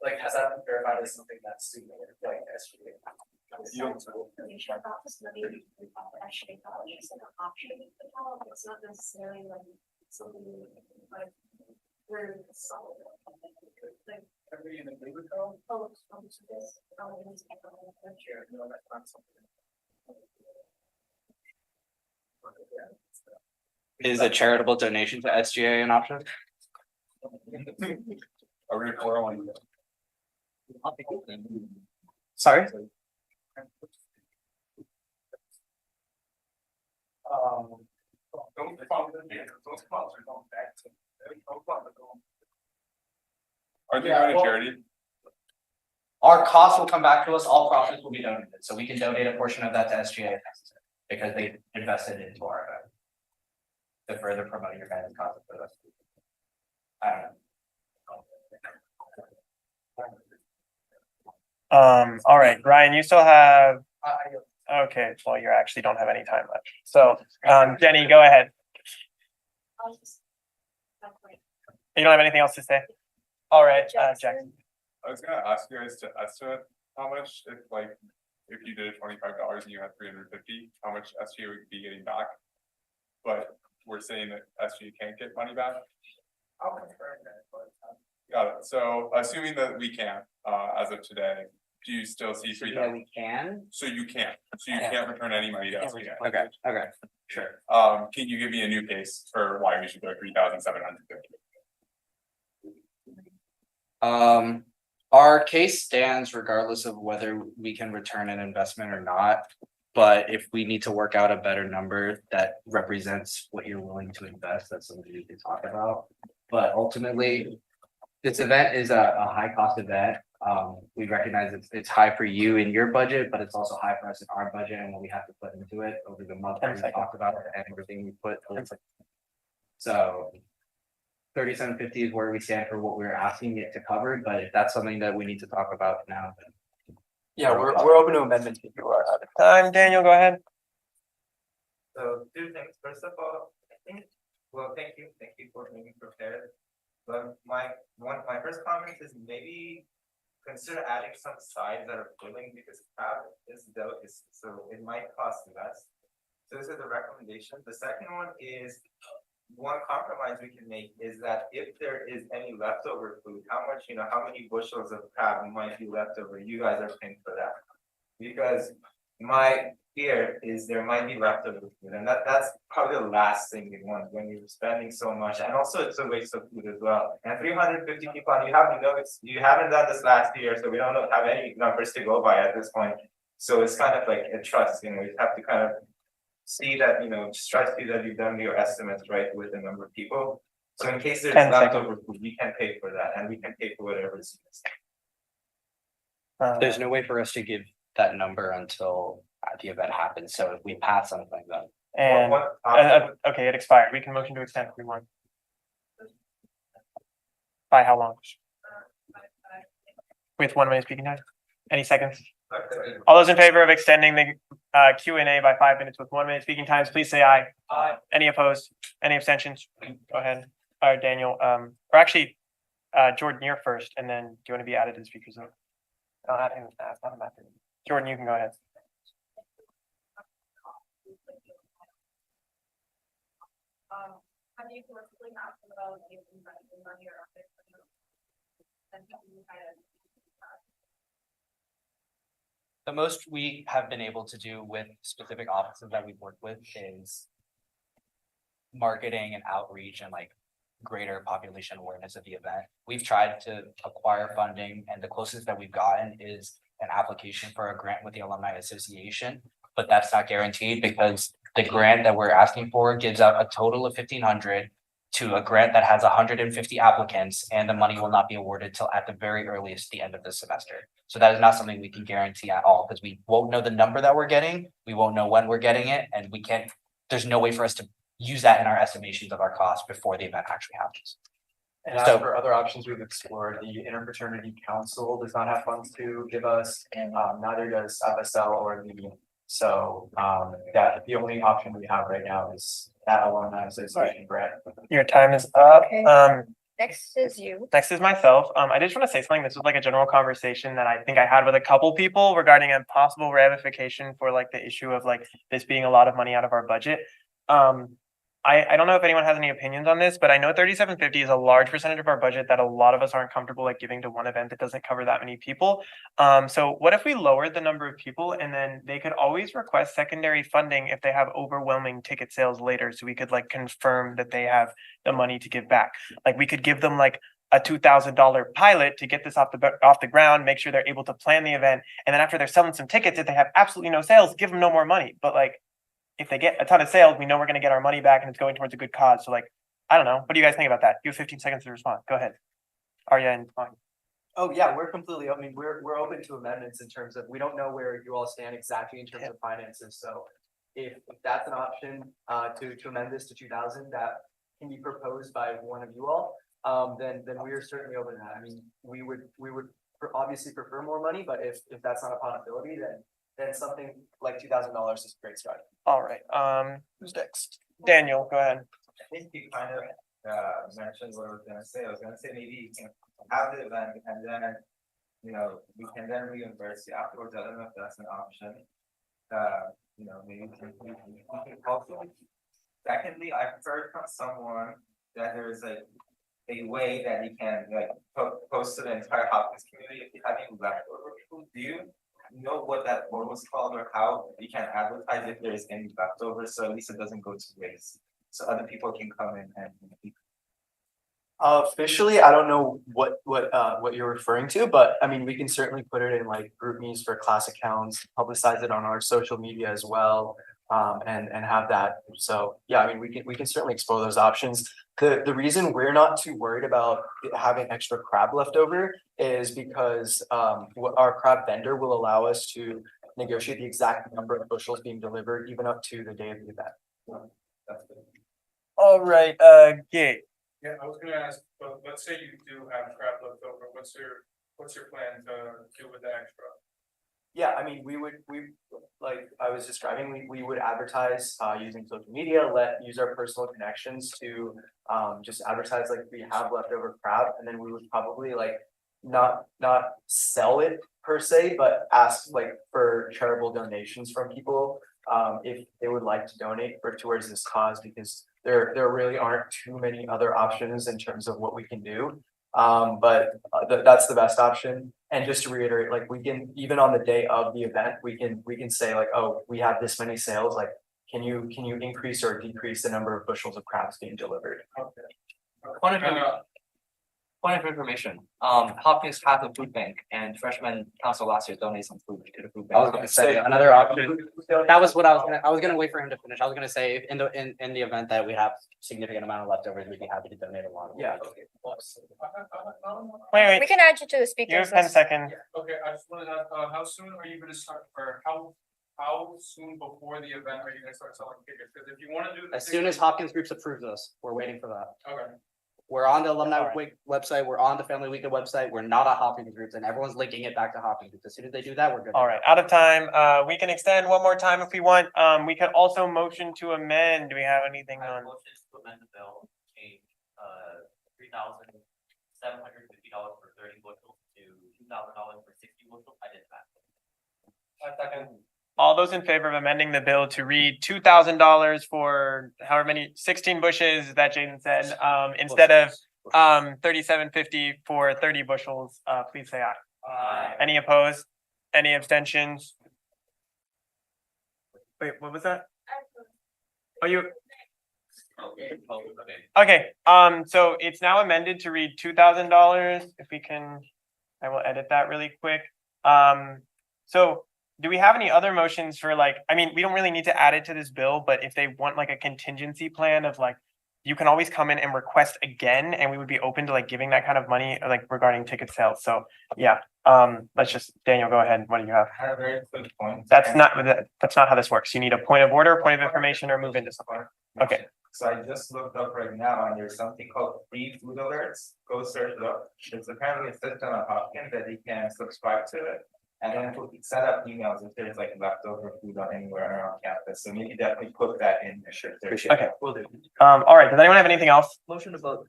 Like, has that been verified as something that's similar, like SGA? You don't know. About this money, we thought that actually it's an option. It's not necessarily like something like we're solid. Like Every in the legal code? oh, to this, Sure, no, that's not something. Is a charitable donation to SGA an option? Are we recording? Sorry? Are they going to charity? Our costs will come back to us, all profits will be donated, so we can donate a portion of that to SGA if necessary, because they invested into our event. To further promote your guys' concept for the rest of the year. I don't know. All right, Ryan, you still have, I okay, well, you actually don't have any time left. So, Jenny, go ahead. You don't have anything else to say? All right, Jackson. I was gonna ask you guys to estimate how much if you did $25 and you had 350, how much SGA would be getting back? But we're saying that SGA can't get money back. I'll confirm that, but. Got it. So assuming that we can, as of today, do you still see So, 3,000? yeah, we can. So you can't. So you Yeah. can't return any money to SGA. Okay, okay, sure. Can you give me a new case for why we should go 3,750? Our case stands regardless of whether we can return an investment or not. But if we need to work out a better number that represents what you're willing to invest, that's something we can talk about. But ultimately, this event is a high cost event. We recognize it's high for you in your budget, but it's also high for us in our budget and what we have to put into it over the month that we talked about and everything we put. So 3,750 is where we stand for what we're asking it to cover, but if that's something that we need to talk about now, then. Yeah, we're open to amendments if you are. Daniel, go ahead. So two things. First of all, I think, well, thank you for being prepared. But my first comment is maybe consider adding some sides that are filling because crab is delicacy, so it might cost less. So this is a recommendation. The second one is one compromise we can make is that if there is any leftover food, how much, how many bushels of crab might be left over? You guys are paying for that. Because my fear is there might be leftover food, and that's probably the last thing we want when you're spending so much, and also it's a waste of food as well. And 350 people, and you haven't done this last year, so we don't have any numbers to go by at this point. So it's kind of like a trust, you have to kind of see that, just try to see that you've done your estimates right with the number of people. So in case there's 10 leftover food, we can pay for that, and we can pay for whatever is next. There's no way for us to give that number until the event happens. So if we pass something, then. And, okay, it expired. We can motion to extend if we want. By how long? With 1 minute speaking time? Any seconds? All those in favor of extending the Q&A by 5 minutes with 1 minute speaking times, please say aye. Aye. Any opposed? Any abstentions? Go ahead. All right, Daniel, or actually, Jordan, you're first, and then do you want to be added to the speaker zone? I'll add him, not him after. Jordan, you can go ahead. Have you collectively asked about giving money or office? The most we have been able to do with specific offices that we've worked with is marketing and outreach and greater population awareness of the event. We've tried to acquire funding, and the closest that we've gotten is an application for a grant with the Alumni Association, but that's not guaranteed because the grant that we're asking for gives out a total of 1,500 to a grant that has 150 applicants, and the money will not be awarded till at the very earliest the end of this semester. So that is not something we can guarantee at all because we won't know the number that we're getting, we won't know when we're getting it, and there's no way for us to use that in our estimations of our costs before the event actually happens. And as for other options we've explored, the Interfraternity Council does not have funds to give us, and neither does FSL or the union. So that the only option we have right now is that Alumni Association grant. Your time is up. Okay. Next is you. Next is myself. I just want to say something. This was a general conversation that I think I had with a couple people regarding a possible ramification for the issue of this being a lot of money out of our budget. I don't know if anyone has any opinions on this, but I know 3,750 is a large percentage of our budget that a lot of us aren't comfortable giving to one event that doesn't cover that many people. So what if we lowered the number of people and then they could always request secondary funding if they have overwhelming ticket sales later, so we could confirm that they have the money to give back. We could give them a $2,000 pilot to get this off the ground, make sure they're able to plan the event, and then after they're selling some tickets, if they have absolutely no sales, give them no more money. But if they get a ton of sales, we know we're going to get our money back and it's going towards a good cause. So I don't know. What do you guys think about that? You have 15 seconds to respond. Go ahead. Arya and fine. Oh, yeah, we're completely, we're open to amendments in terms of, we don't know where you all stand exactly in terms of finances. So if that's an option to amend this to 2,000, that can be proposed by one of you all, then we are certainly open to that. We would obviously prefer more money, but if that's not a possibility, then something like $2,000 is a great start. All right, who's next? Daniel, go ahead. I think you kind of mentioned what I was gonna say. I was gonna say maybe you can have the event and then, you know, we can then reimburse you afterwards. I don't know if that's an option. Maybe we can also. Secondly, I've heard from someone that there's like a way that you can like post to the entire Hopkins community if you have any leftover people. Do you know what that portal is called or how you can advertise if there's any leftovers, so at least it doesn't go to waste? So other people can come in and. Officially, I don't know what you're referring to, but I mean, we can certainly put it in like group meets for class accounts, publicize it on our social media as well. And have that. So yeah, I mean, we can certainly explore those options. The reason we're not too worried about having extra crab left over is because our crab vendor will allow us to negotiate the exact number of bushels being delivered even up to the day of the event. All right, Gabe. Yeah, I was gonna ask, but let's say you do have crab left over, what's your plan to do with the extra? Yeah, I mean, like I was describing, we would advertise using social media, use our personal connections to just advertise like we have leftover crab, and then we would probably like not sell it per se, but ask like for charitable donations from people if they would like to donate towards this cause, because there really aren't too many other options in terms of what we can do. But that's the best option. And just to reiterate, like we can, even on the day of the event, we can say like, oh, we have this many sales, like, can you increase or decrease the number of bushels of crabs being delivered? Point of information, Hopkins has a food bank and freshman council last year donated some food to the food bank. I was gonna say another option. That was what I was gonna wait for him to finish. I was gonna say if in the event that we have significant amount of leftovers, we'd be happy to donate a lot. Yeah. Wait, We can add you to the you speakers have 10 list. seconds. Okay, I just wanted to ask, how soon are you gonna start, or how soon before the event are you gonna start selling tickets? Because if you wanna do. As soon as Hopkins Groups approves us, we're waiting for that. Okay. We're on the alumni Alright. week website, we're on the family weekend website, we're not at Hopkins Groups, and everyone's linking it back to Hopkins Groups. As soon as they do that, we're good. All right, out of time. We can extend one more time if we want. We can also motion to amend. Do we have anything on? Motion to amend the bill, change $3,750 for 30 bushels to $2,000 for 60 bushels. I did that. All those in favor of amending the bill to read $2,000 for however many 16 bushes that Jaden said, instead of $3,750 for 30 bushels, please say aye. Aye. Any opposed? Any abstentions? Wait, what was that? Oh, you, okay, so it's now amended to read $2,000. If we can, I will edit that really quick. So do we have any other motions for like, I mean, we don't really need to add it to this bill, but if they want like a contingency plan of like, you can always come in and request again, and we would be open to like giving that kind of money, like regarding ticket sales. So yeah, let's just, Daniel, go ahead. What do you have? I have a very quick point. That's not how this works. You need a point of order, point of information, or move into something. Okay. So I just looked up right now and there's something called free food alerts. Go search it up. It's apparently a system at Hopkins that you can subscribe to it. And then set up emails if there's like leftover food on anywhere around campus. So you can definitely put that in there. Okay, we'll do. All right, does anyone have anything else? Motion to vote.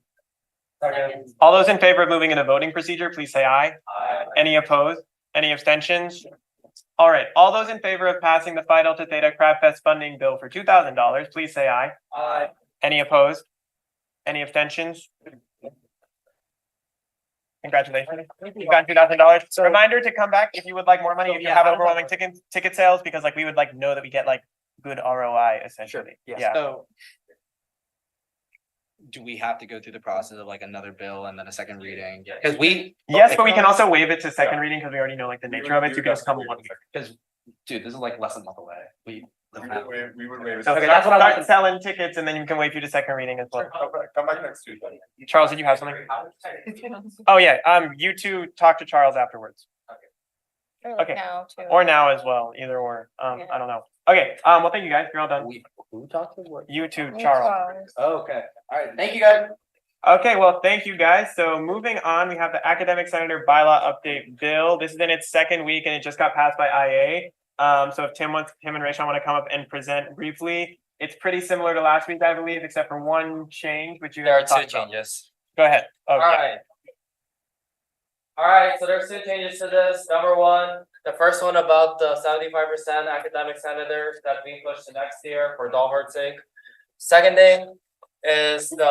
All those in favor of moving into voting procedure, please say aye. Aye. Any opposed? Any abstentions? All right, all those in favor of passing the Phi Delta Theta Crab Fest funding bill for $2,000, please say aye. Aye. Any opposed? Any abstentions? Congratulations. You've gotten $2,000. So reminder to come back if you would like more money, if you have overwhelming ticket sales, because like we would like know that we get like good ROI essentially. Yeah. So do we have to go through the process of like another bill and then a second reading? Because Yes, but we can also waive it to second reading because we already know like the nature of it. So you can just come one week. Because, dude, this is like less than a month away. We would waive it. So Okay, that's what I start wanted. selling tickets and then you can wait for the second reading as well. Come back next Tuesday. Charles, did you have something? Oh, yeah, you two talk to Charles afterwards. Okay. Now too. Or now as well, either or, I don't know. Okay, well, thank you guys, you're all done. Who talked to what? You two, Me Charles. Charles. Oh, okay, all right, thank you guys. Okay, well, thank you guys. So moving on, we have the academic senator bylaw update bill. This is in its second week and it just got passed by IA. So if Tim and Rachel want to come up and present briefly, it's pretty similar to last week, I believe, except for one change, which you There are guys talked two about. changes. Go ahead. Okay. Alright, so there's two changes to this. Number one, the first one about the 75% academic senators that we pushed to next year for Dalhart's sake. Second thing is the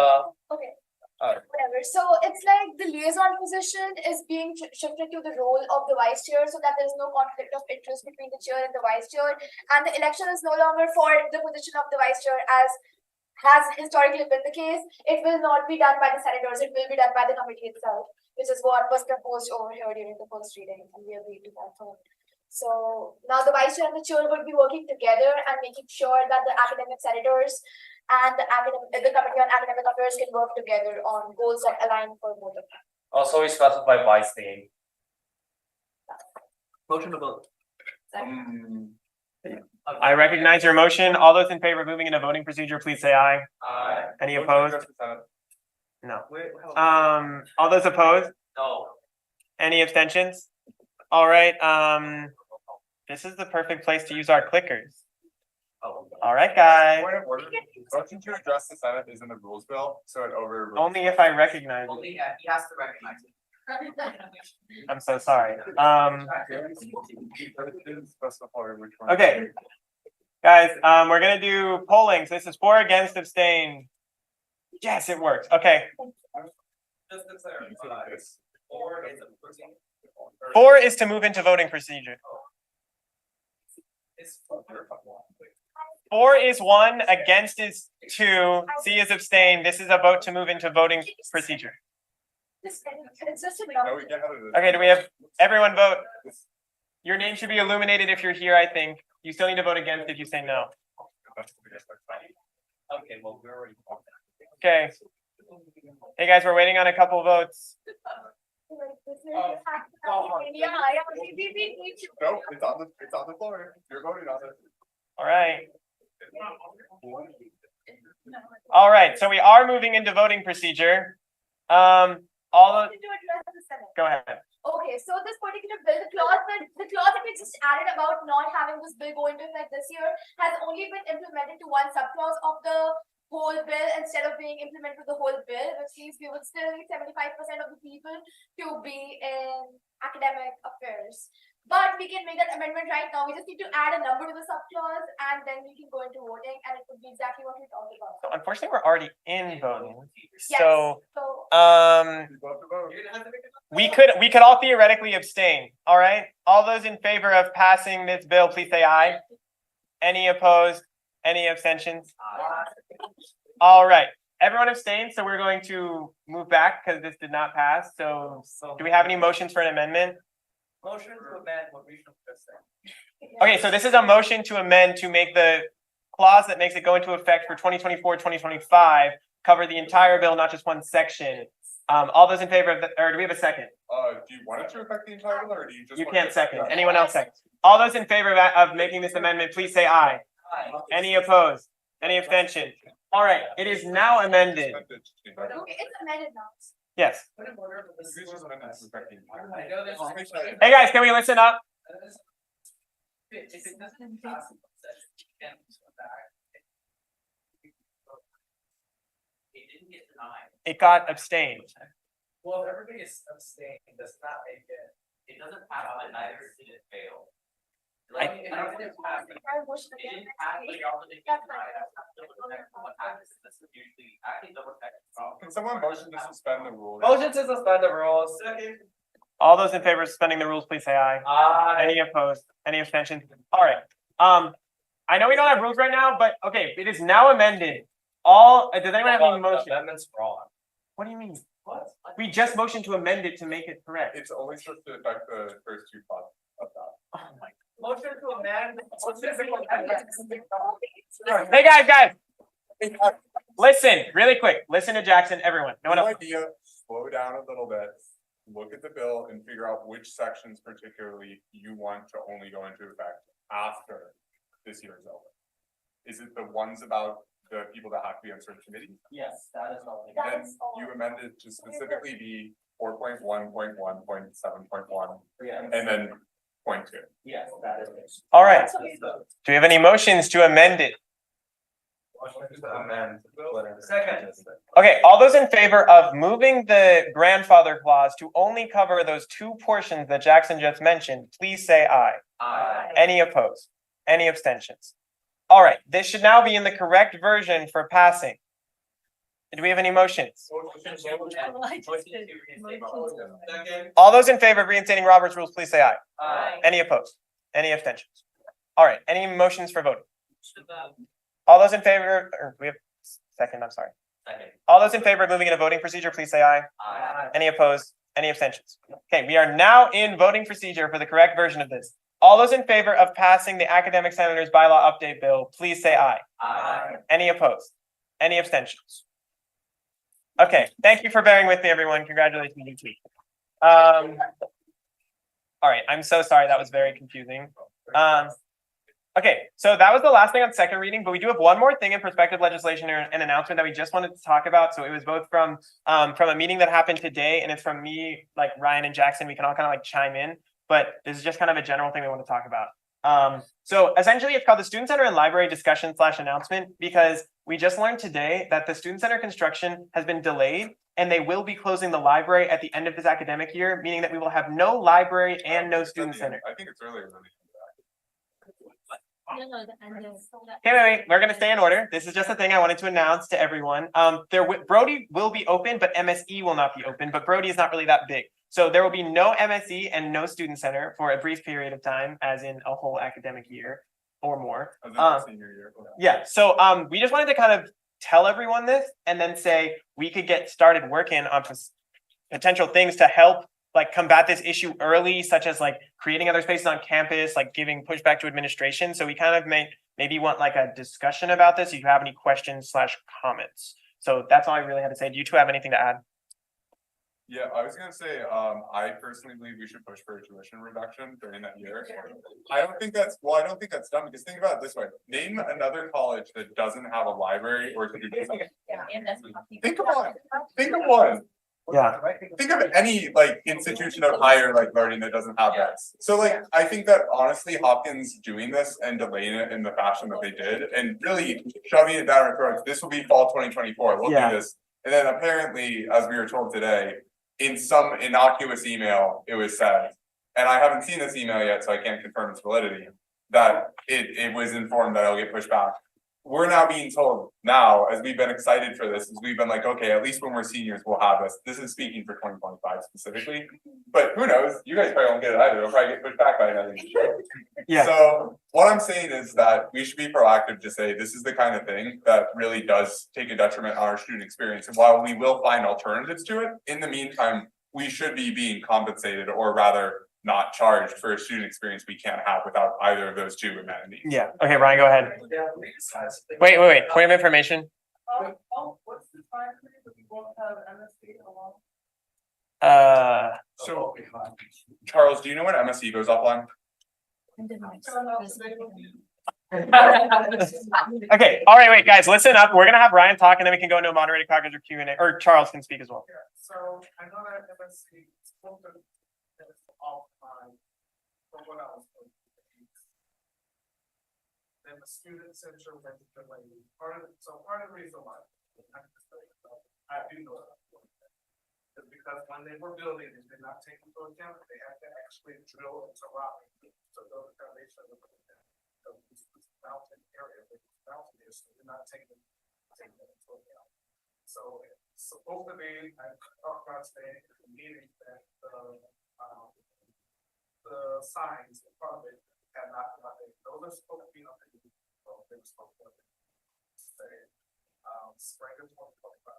Okay. Alright. Whatever, so it's like the liaison position is being shifted to the role of the vice chair so that there's no conflict of interest between the chair and the vice chair. And the election is no longer for the position of the vice chair as has historically been the case. It will not be done by the senators, it will be done by the committee itself, which is what was proposed over here during the first reading, and we agreed to that. So now the vice chair and the chair will be working together and making sure that the academic senators and the committee on academic affairs can work together on goals that align for both of them. Also we specify vice name. Motion to vote. I recognize your motion. All those in favor of moving into voting procedure, please say aye. Aye. Any opposed? No. Wait, All those opposed? No. Any abstentions? All right, this is the perfect place to use our clickers. All right, guys. Point of order, motion to address the Senate is in the rules bill, so it over. Only if I recognize it. Only, he has to recognize it. I'm so sorry. Okay. Okay. Guys, we're gonna do polling. So this is for, against, abstain. Yes, it works. Okay. Just to clarify, or is a person. 4 is to move into voting procedure. It's 4 is 1, against is 2, C is abstain. This is a vote to move into voting procedure. It's just a No, number. we can't have it. Okay, do we have everyone vote? Your name should be illuminated if you're here, I think. You still need to vote against if you say no. Okay, well, we're already. Okay. Hey guys, we're waiting on a couple votes. Yeah, we need to. No, it's on the floor. You're voting on it. All right. All right, so we are moving into voting procedure. All those, To address the Senate. go ahead. Okay, so this particular bill, the clause that we just added about not having this bill go into effect this year has only been implemented to one subclause of the whole bill instead of being implemented to the whole bill, which means we would still need 75% of the people to be in academic affairs. But we can make that amendment right now. We just need to add a number to the subclause and then we can go into voting and it would be exactly what we talked about. So unfortunately, we're already in voting. Yes, So, so You vote to vote. we could all theoretically abstain. All right. All those in favor of passing this bill, please say aye. Any opposed? Any abstentions? All right. Everyone abstained, so we're going to move back because this did not pass. So do we have any motions for an amendment? Motion to amend what we just said. Okay, so this is a motion to amend to make the clause that makes it go into effect for 2024, 2025, cover the entire bill, not just one section. All those in favor of the, or do we have a second? Do you want it to affect the entire bill, or do you just? You want can't it- second. Anyone else second? All those in favor of making this amendment, please say aye. Any opposed? Any abstention? All right, it is now amended. okay, it's amended now. Yes. This is just amended to affect the entire bill. I know this. Just make sure- Hey guys, can we listen up? If it doesn't pass, it can't go back. It didn't get denied. It got abstained. Well, if everybody is abstaining, does not make it. It doesn't pass, but neither did it fail. Like, it didn't pass, but Our motion it again. didn't pass, but it also didn't get denied. That's not double check what happens. That's usually, I can double check. Can someone motion to suspend the rule? Motion to suspend the rules. All those in favor of suspending the rules, please say aye. Aye. Any opposed? Any abstentions? All right. I know we don't have rules right now, but okay, it is now amended. Does anyone have any motion? Amendment's wrong. What do you mean? What? We just motioned to amend it to make it correct. It's only supposed to affect the first two parts of that. Oh my. Motion to amend. Hey guys. Listen, really quick. Listen to Jackson, everyone. No one No else. idea, slow down a little bit, look at the bill and figure out which sections particularly you want to only go into effect after this year is over. Is it the ones about the people that have to be on certain committees. Yes, that is all. Then you amended to specifically be 4.1.1.7.1 Yeah. and then point 2. Yes, that is it. All right. Do we have any motions to amend it? Second. Okay, all those in favor of moving the grandfather clause to only cover those 2 portions that Jackson just mentioned, please say aye. Aye. Any opposed? Any abstentions? All right, this should now be in the correct version for passing. Do we have any motions? All those in favor of reinstating Robert's rules, please say aye. Aye. Any opposed? Any abstentions? All right, any motions for voting? All those in favor, or we have second, I'm sorry. Second. All those in favor of moving into voting procedure, please say aye. Aye. Any opposed? Any abstentions? Okay, we are now in voting procedure for the correct version of this. All those in favor of passing the academic senators bylaw update bill, please say aye. Aye. Any opposed? Any abstentions? Okay, thank you for bearing with me, everyone. Congratulations, you too. All right, I'm so sorry. That was very confusing. Okay, so that was the last thing on second reading, but we do have one more thing in prospective legislation or an announcement that we just wanted to talk about. So it was both from a meeting that happened today, and it's from me, like Ryan and Jackson. We can all kind of like chime in, but this is just kind of a general thing we want to talk about. So essentially it's called the Student Center and Library Discussion / Announcement, because we just learned today that the Student Center construction has been delayed and they will be closing the library at the end of this academic year, meaning that we will have no library and no student center. I think it's earlier than Okay, wait, we're gonna stay in order. This is just a thing I wanted to announce to everyone. Brody will be open, but MSE will not be open, but Brody is not really that big. So there will be no MSE and no student center for a brief period of time, as in a whole academic year or more. senior year. Yeah, so we just wanted to kind of tell everyone this and then say we could get started working on potential things to help like combat this issue early, such as like creating other spaces on campus, like giving pushback to administration. So we kind of maybe want like a discussion about this if you have any questions / comments. So that's all I really had to say. Do you two have anything to add? Yeah, I was gonna say, I personally believe we should push for a tuition reduction during that year. I don't think that's done, because think about it this way, name another college that doesn't have a library or to do business. Think of one. Yeah. Think of any like institution of higher like learning that doesn't have that. So like, I think that honestly Hopkins doing this and delaying it in the fashion that they did and really shoving it down our throats, this will be fall 2024, we'll Yeah. do this. And then apparently, as we were told today, in some innocuous email, it was said, and I haven't seen this email yet, so I can't confirm its validity, that it was informed that it'll get pushed back. We're now being told now, as we've been excited for this, is we've been like, okay, at least when we're seniors, we'll have this. This is speaking for 2025 specifically, but who knows? You guys probably won't get it either. It'll probably get pushed back by another year. Yeah. So what I'm saying is that we should be proactive to say this is the kind of thing that really does take a detriment on our student experience. And while we will find alternatives to it, in the meantime, we should be being compensated, or rather not charged for a student experience we can't have without either of those 2 amenities. Yeah. Okay, Ryan, go ahead. Wait. Point of information. What's the time period that we won't have MSC along? So Charles, do you know when MSE goes offline? Okay, all right, wait, guys, listen up. We're gonna have Ryan talk and then we can go into a moderated caucus or Q&A, or Charles can speak as well. Yeah, so I know that MSC is open offline from what I was told. Then the student center went delayed. Part of the reason why I do know that is because when they were building, they did not take into account, they had to actually drill into rock to build a foundation of the mountain area, the mountain is, so they're not taking that into account. So it's supposed to be, I talked about today in the meeting that the signs in front of it have not been updated. Those are supposed to be updated. So they were supposed to say, spring of 2025.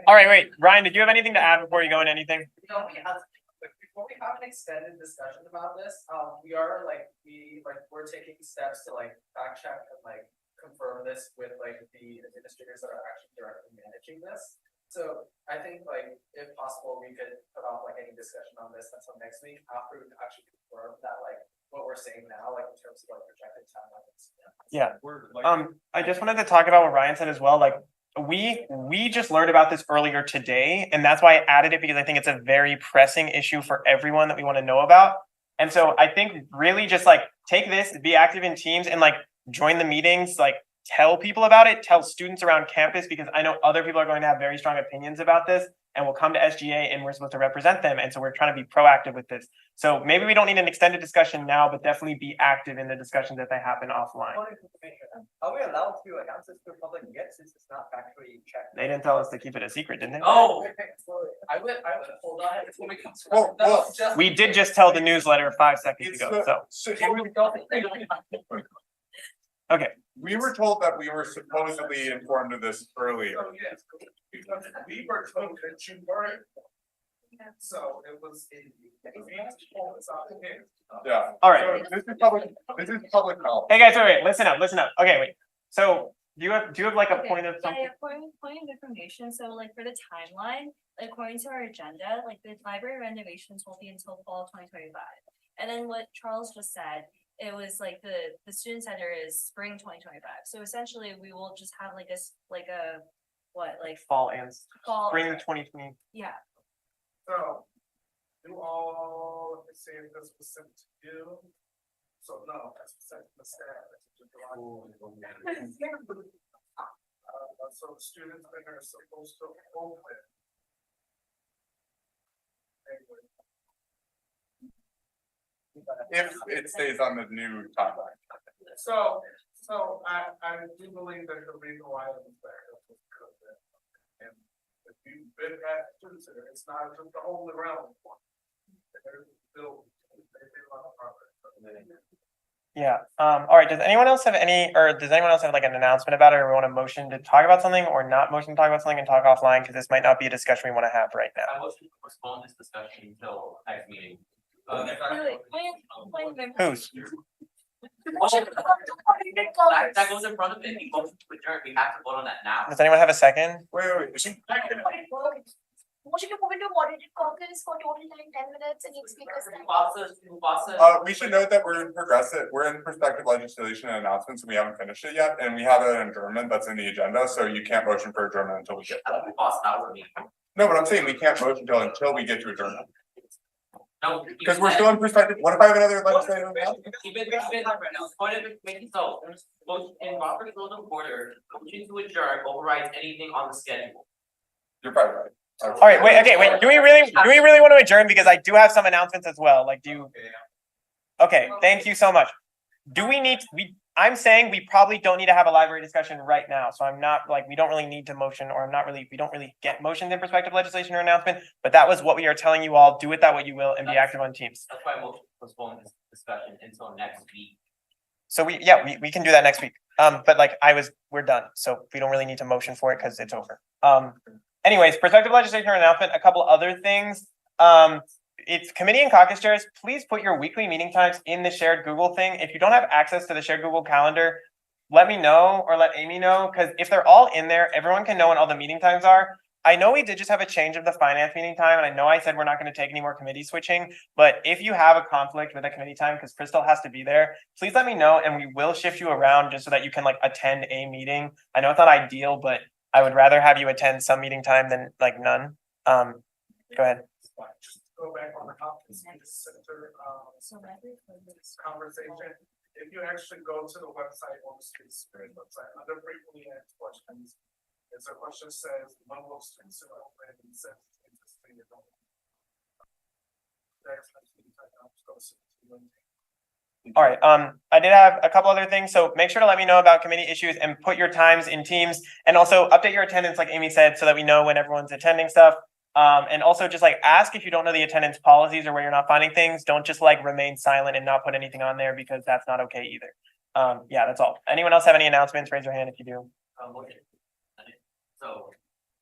All right, wait, Ryan, did you have anything to add before you go into anything? No, before we have an extended discussion about this, we're taking steps to like fact check and like confirm this with like the administrators that are actually directly managing this. So I think like, if possible, we could put off like any discussion on this until next week after we actually confirm that like what we're saying now, like in terms of like projected timelines. Yeah. I just wanted to talk about what Ryan said as well. Like we just learned about this earlier today, and that's why I added it because I think it's a very pressing issue for everyone that we want to know about. And so I think really just like take this, be active in teams, and like join the meetings, like tell people about it, tell students around campus, because I know other people are going to have very strong opinions about this and will come to SGA and we're supposed to represent them. And so we're trying to be proactive with this. So maybe we don't need an extended discussion now, but definitely be active in the discussions that they happen offline. Are we allowed to announce this to the public yet, since it's not factually checked? They didn't tell us to keep it a secret, didn't they? Oh, I would hold on. It's when we come. Well, We did just tell the newsletter 5 seconds ago, so. Okay, we were told that we were supposedly informed of this earlier. Oh, yes, because we were told that you weren't. So it was. Yeah. all right. So this is public knowledge. Hey guys, wait, listen up. Okay, wait. So do you have like a point of Yeah, something? point of information, so like for the timeline, according to our agenda, like the library renovations will be until fall 2025. And then what Charles just said, it was like the student center is spring 2025, so essentially we will just have like Fall and fall. spring 2020. Yeah, So, you all, let's see if this was sent to you. So no, that's sent to the staff. So the students that are supposed to open. Anyway. If it stays on the new timeline. So I do believe that the reason why it was there was because and if you've been at students center, it's not just the only ground. There's still, they do a lot of progress. Yeah. All right. Does anyone else have like an announcement about it, or we want a motion to talk about something, or not motion to talk about something and talk offline, because this might not be a discussion we want to have right now. I motion to postpone this discussion until next meeting. Who's? That goes in front of it, we motion to adjourn, we have to vote on that now. Does anyone have a second? Wait. Motion to move into moderated caucus for total time 10 minutes and each speaker's time. We should note that we're in prospective legislation and announcements, and we haven't finished it yet, and we have an adjournment that's in the agenda, so you can't motion for adjournment until we get that. No, but I'm saying we can't motion until we get to adjournment. No. Because we're still in perspective. What if I have another legislative announcement? Keep it right now, point of information, so, motion in Robert's rules of order, motion to adjourn overrides anything on the schedule. You're probably right. All right. Wait. Do we really want to adjourn? Because I do have some announcements as well. Like, Okay. Thank you so much. I'm saying we probably don't need to have a library discussion right now. So I'm not like, we don't really need to motion, or we don't really get motions in prospective legislation or announcement, but that was what we are telling you all. Do with that what you will and be active on Teams. That's why I motion to postpone this discussion until next week. So we can do that next week. But like we're done. So we don't really need to motion for it because it's over. Anyways, prospective legislation or announcement, a couple other things. It's committee and caucus chairs, please put your weekly meeting times in the shared Google thing. If you don't have access to the shared Google calendar, let me know or let Amy know, because if they're all in there, everyone can know when all the meeting times are. I know we did just have a change of the finance meeting time, and I know I said we're not going to take any more committee switching, but if you have a conflict with a committee time, because Crystal has to be there, please let me know and we will shift you around just so that you can like attend a meeting. I know it's not ideal, but I would rather have you attend some meeting time than like none. Go ahead. Go back on the Hopkins Center, conversation. If you actually go to the website, on the student spirit website, under frequently asked questions, it's a question says, when will students are open and says, interesting. All right. I did have a couple other things. So make sure to let me know about committee issues and put your times in Teams, and also update your attendance, like Amy said, so that we know when everyone's attending stuff. And also just like ask if you don't know the attendance policies or where you're not finding things. Don't just like remain silent and not put anything on there, because that's not okay either. Yeah, that's all. Anyone else have any announcements? Raise your hand if you do. So.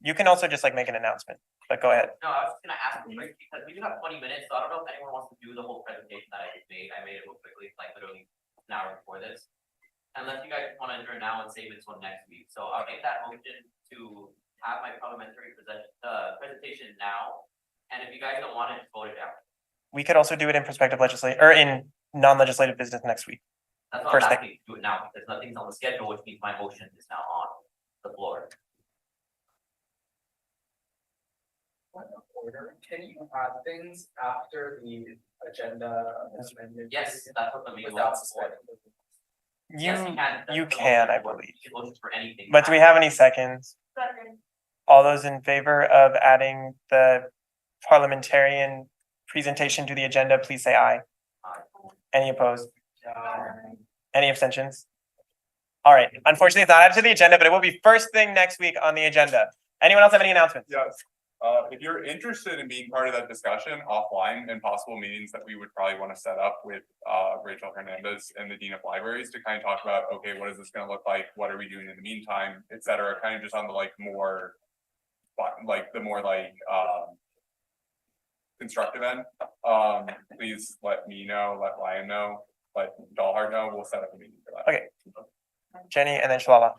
You can also just like make an announcement, but go ahead. No, I was just gonna ask quick, because we do have 20 minutes, so I don't know if anyone wants to do the whole presentation that I just made. I made it real quickly, like literally an hour before this. Unless you guys want to adjourn now and save it till next week. So I'll make that motion to have my parliamentary presentation now. And if you guys don't want it, just vote it down. We could also do it in prospective legislation or in non-legislative business next week. That's not First thing. asking you to do it now, because nothing's on the schedule, which means my motion is now on the floor. Order, can you add things after the agenda is amended? Yes, that's what the meeting Without was for. Yes, You can. That's you the can, motion I for. believe. You can motion for anything. But do we have any seconds? All those in favor of adding the parliamentarian presentation to the agenda, please say aye. Any opposed? Any abstentions? All right, unfortunately, it's not added to the agenda, but it will be first thing next week on the agenda. Anyone else have any announcements? Yes, if you're interested in being part of that discussion offline and possible meetings that we would probably want to set up with Rachel Hernandez and the Dean of Libraries to kind of talk about, okay, what is this gonna look like? What are we doing in the meantime, et cetera, kind of just on the more constructive end. Please let me know, let Ryan know, let Dahlhart know, we'll set up a meeting for that. Okay. Jenny and then Shalala.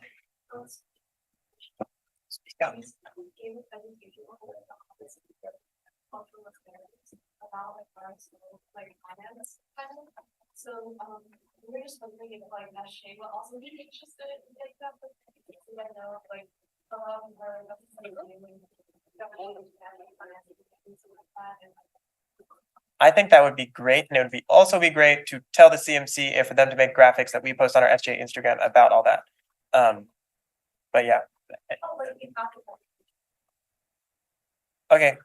So, we're just wondering if like Shay will also be interested in like that, but I know like, I think that would be great, and it would be also be great to tell the CMC if for them to make graphics that we post on our SJ Instagram about all that. But yeah. Okay,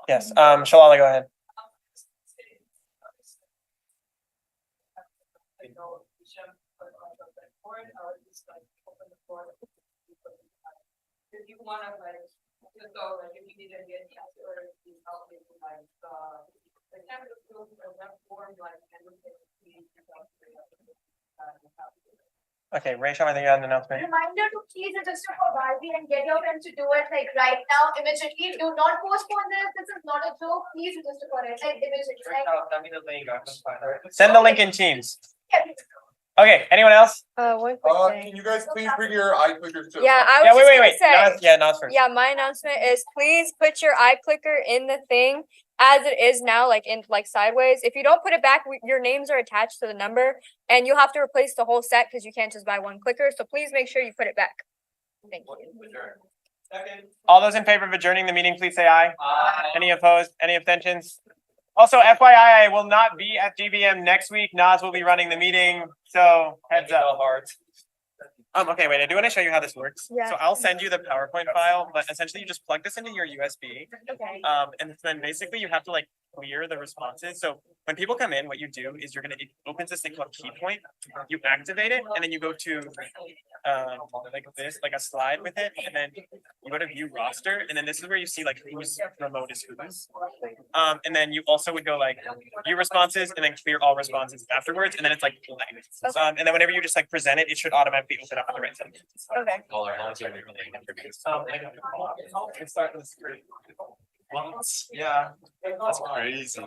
yes, Shalala, go ahead. If you wanna like, just go, like, if you need to get or if you help me with like, the campus group or that form, like, and we can see. Okay, Rachel, I think you had an announcement. Reminder to please register for Barbie and get your friends to do it like right now, immediately. Do not postpone this. This is not a joke. Please register for it like immediately. Send the link in Teams. Okay, anyone else? One quick thing. Can you guys please bring your eye clickers to? Yeah, I Yeah, was wait. just gonna say, Nas first. yeah, my announcement is please put your eye clicker in the thing as it is now, like in like sideways. If you don't put it back, your names are attached to the number and you'll have to replace the whole set because you can't just buy one clicker. So please make sure you put it back. Thank you. All those in favor of adjourning the meeting, please say aye. Aye. Any opposed? Any abstentions? Also, FYI, I will not be at GBM next week. Nas will be running the meeting, so heads up. Okay, wait, I do want to show you how this works. Yeah. So I'll send you the PowerPoint file, but essentially you just plug this into your USB. Okay. And then basically you have to like clear the responses. So when people come in, what you do is it opens this thing called Key Point. You activate it, and then you go to like this, like a slide with it, and then you go to view roster, and then this is where you see like whose remote is whose. And then you also would go like view responses and then clear all responses afterwards, and then it's like blank. And then whenever you just like present it, it should automatically open up on the right side. Okay. Yeah. That's crazy.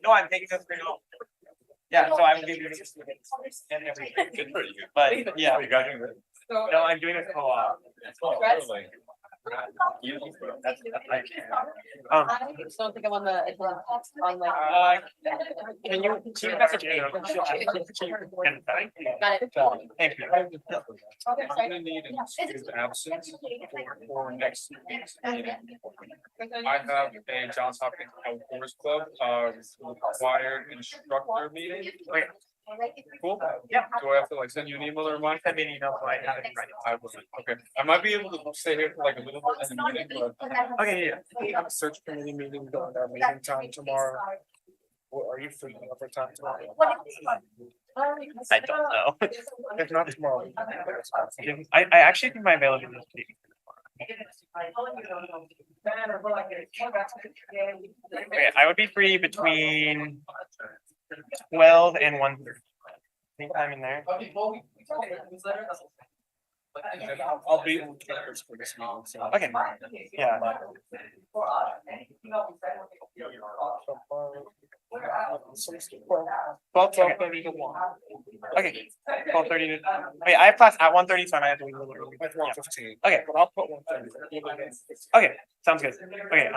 No, I'm taking this screen off. Yeah, so I will give you this and everything. Good for you. But yeah, You guys are no, I'm doing a co-op. I just don't think I'm on the Can you message me? Thank you. I'm gonna need an excused absence for next week's meeting. I have a Johns Hopkins Outdoors Club, required instructor meeting. Okay, Cool. Yeah. Do I have to like send you an email or remind? send me an email so I have it ready. I will, okay. I might be able to stay here for like a little bit in the meeting, but Okay, yeah. We have a search committee meeting going our meeting time tomorrow. Or are you free for time tomorrow? I don't know. If not tomorrow. I actually think my availability is pretty. Okay, I would be free between 12 and 1:30. Anytime in there. I'll be on campus for this meeting, so. Okay, yeah. Twelve thirty to one. Okay, 12:30 to, wait, I have class at 1:30, so I might have to leave a little early. At 1:15. Okay, But I'll put 1:30. okay, sounds good. Okay,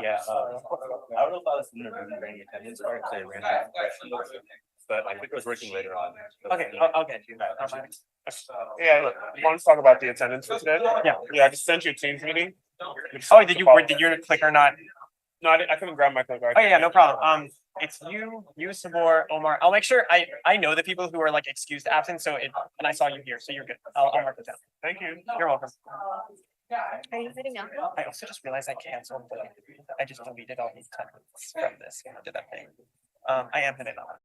Yeah, I don't know if I was interviewing any attendance or if they ran out of questions, but I think it was working later on. okay, I'll get you. Yeah, look, you want to talk about the attendance for today? Yeah. Yeah, I just sent you a Teams meeting. Oh, did your clicker not? No, I couldn't grab my clicker. Oh, yeah, no problem. It's you, Sabor, Omar. I'll make sure, I know the people who are like excused absent, so and I saw you here, so you're good. I'll mark it down. Thank you. You're welcome. Are you heading out? I also just realized I canceled I just deleted all these times from this when I did that thing. I am heading out.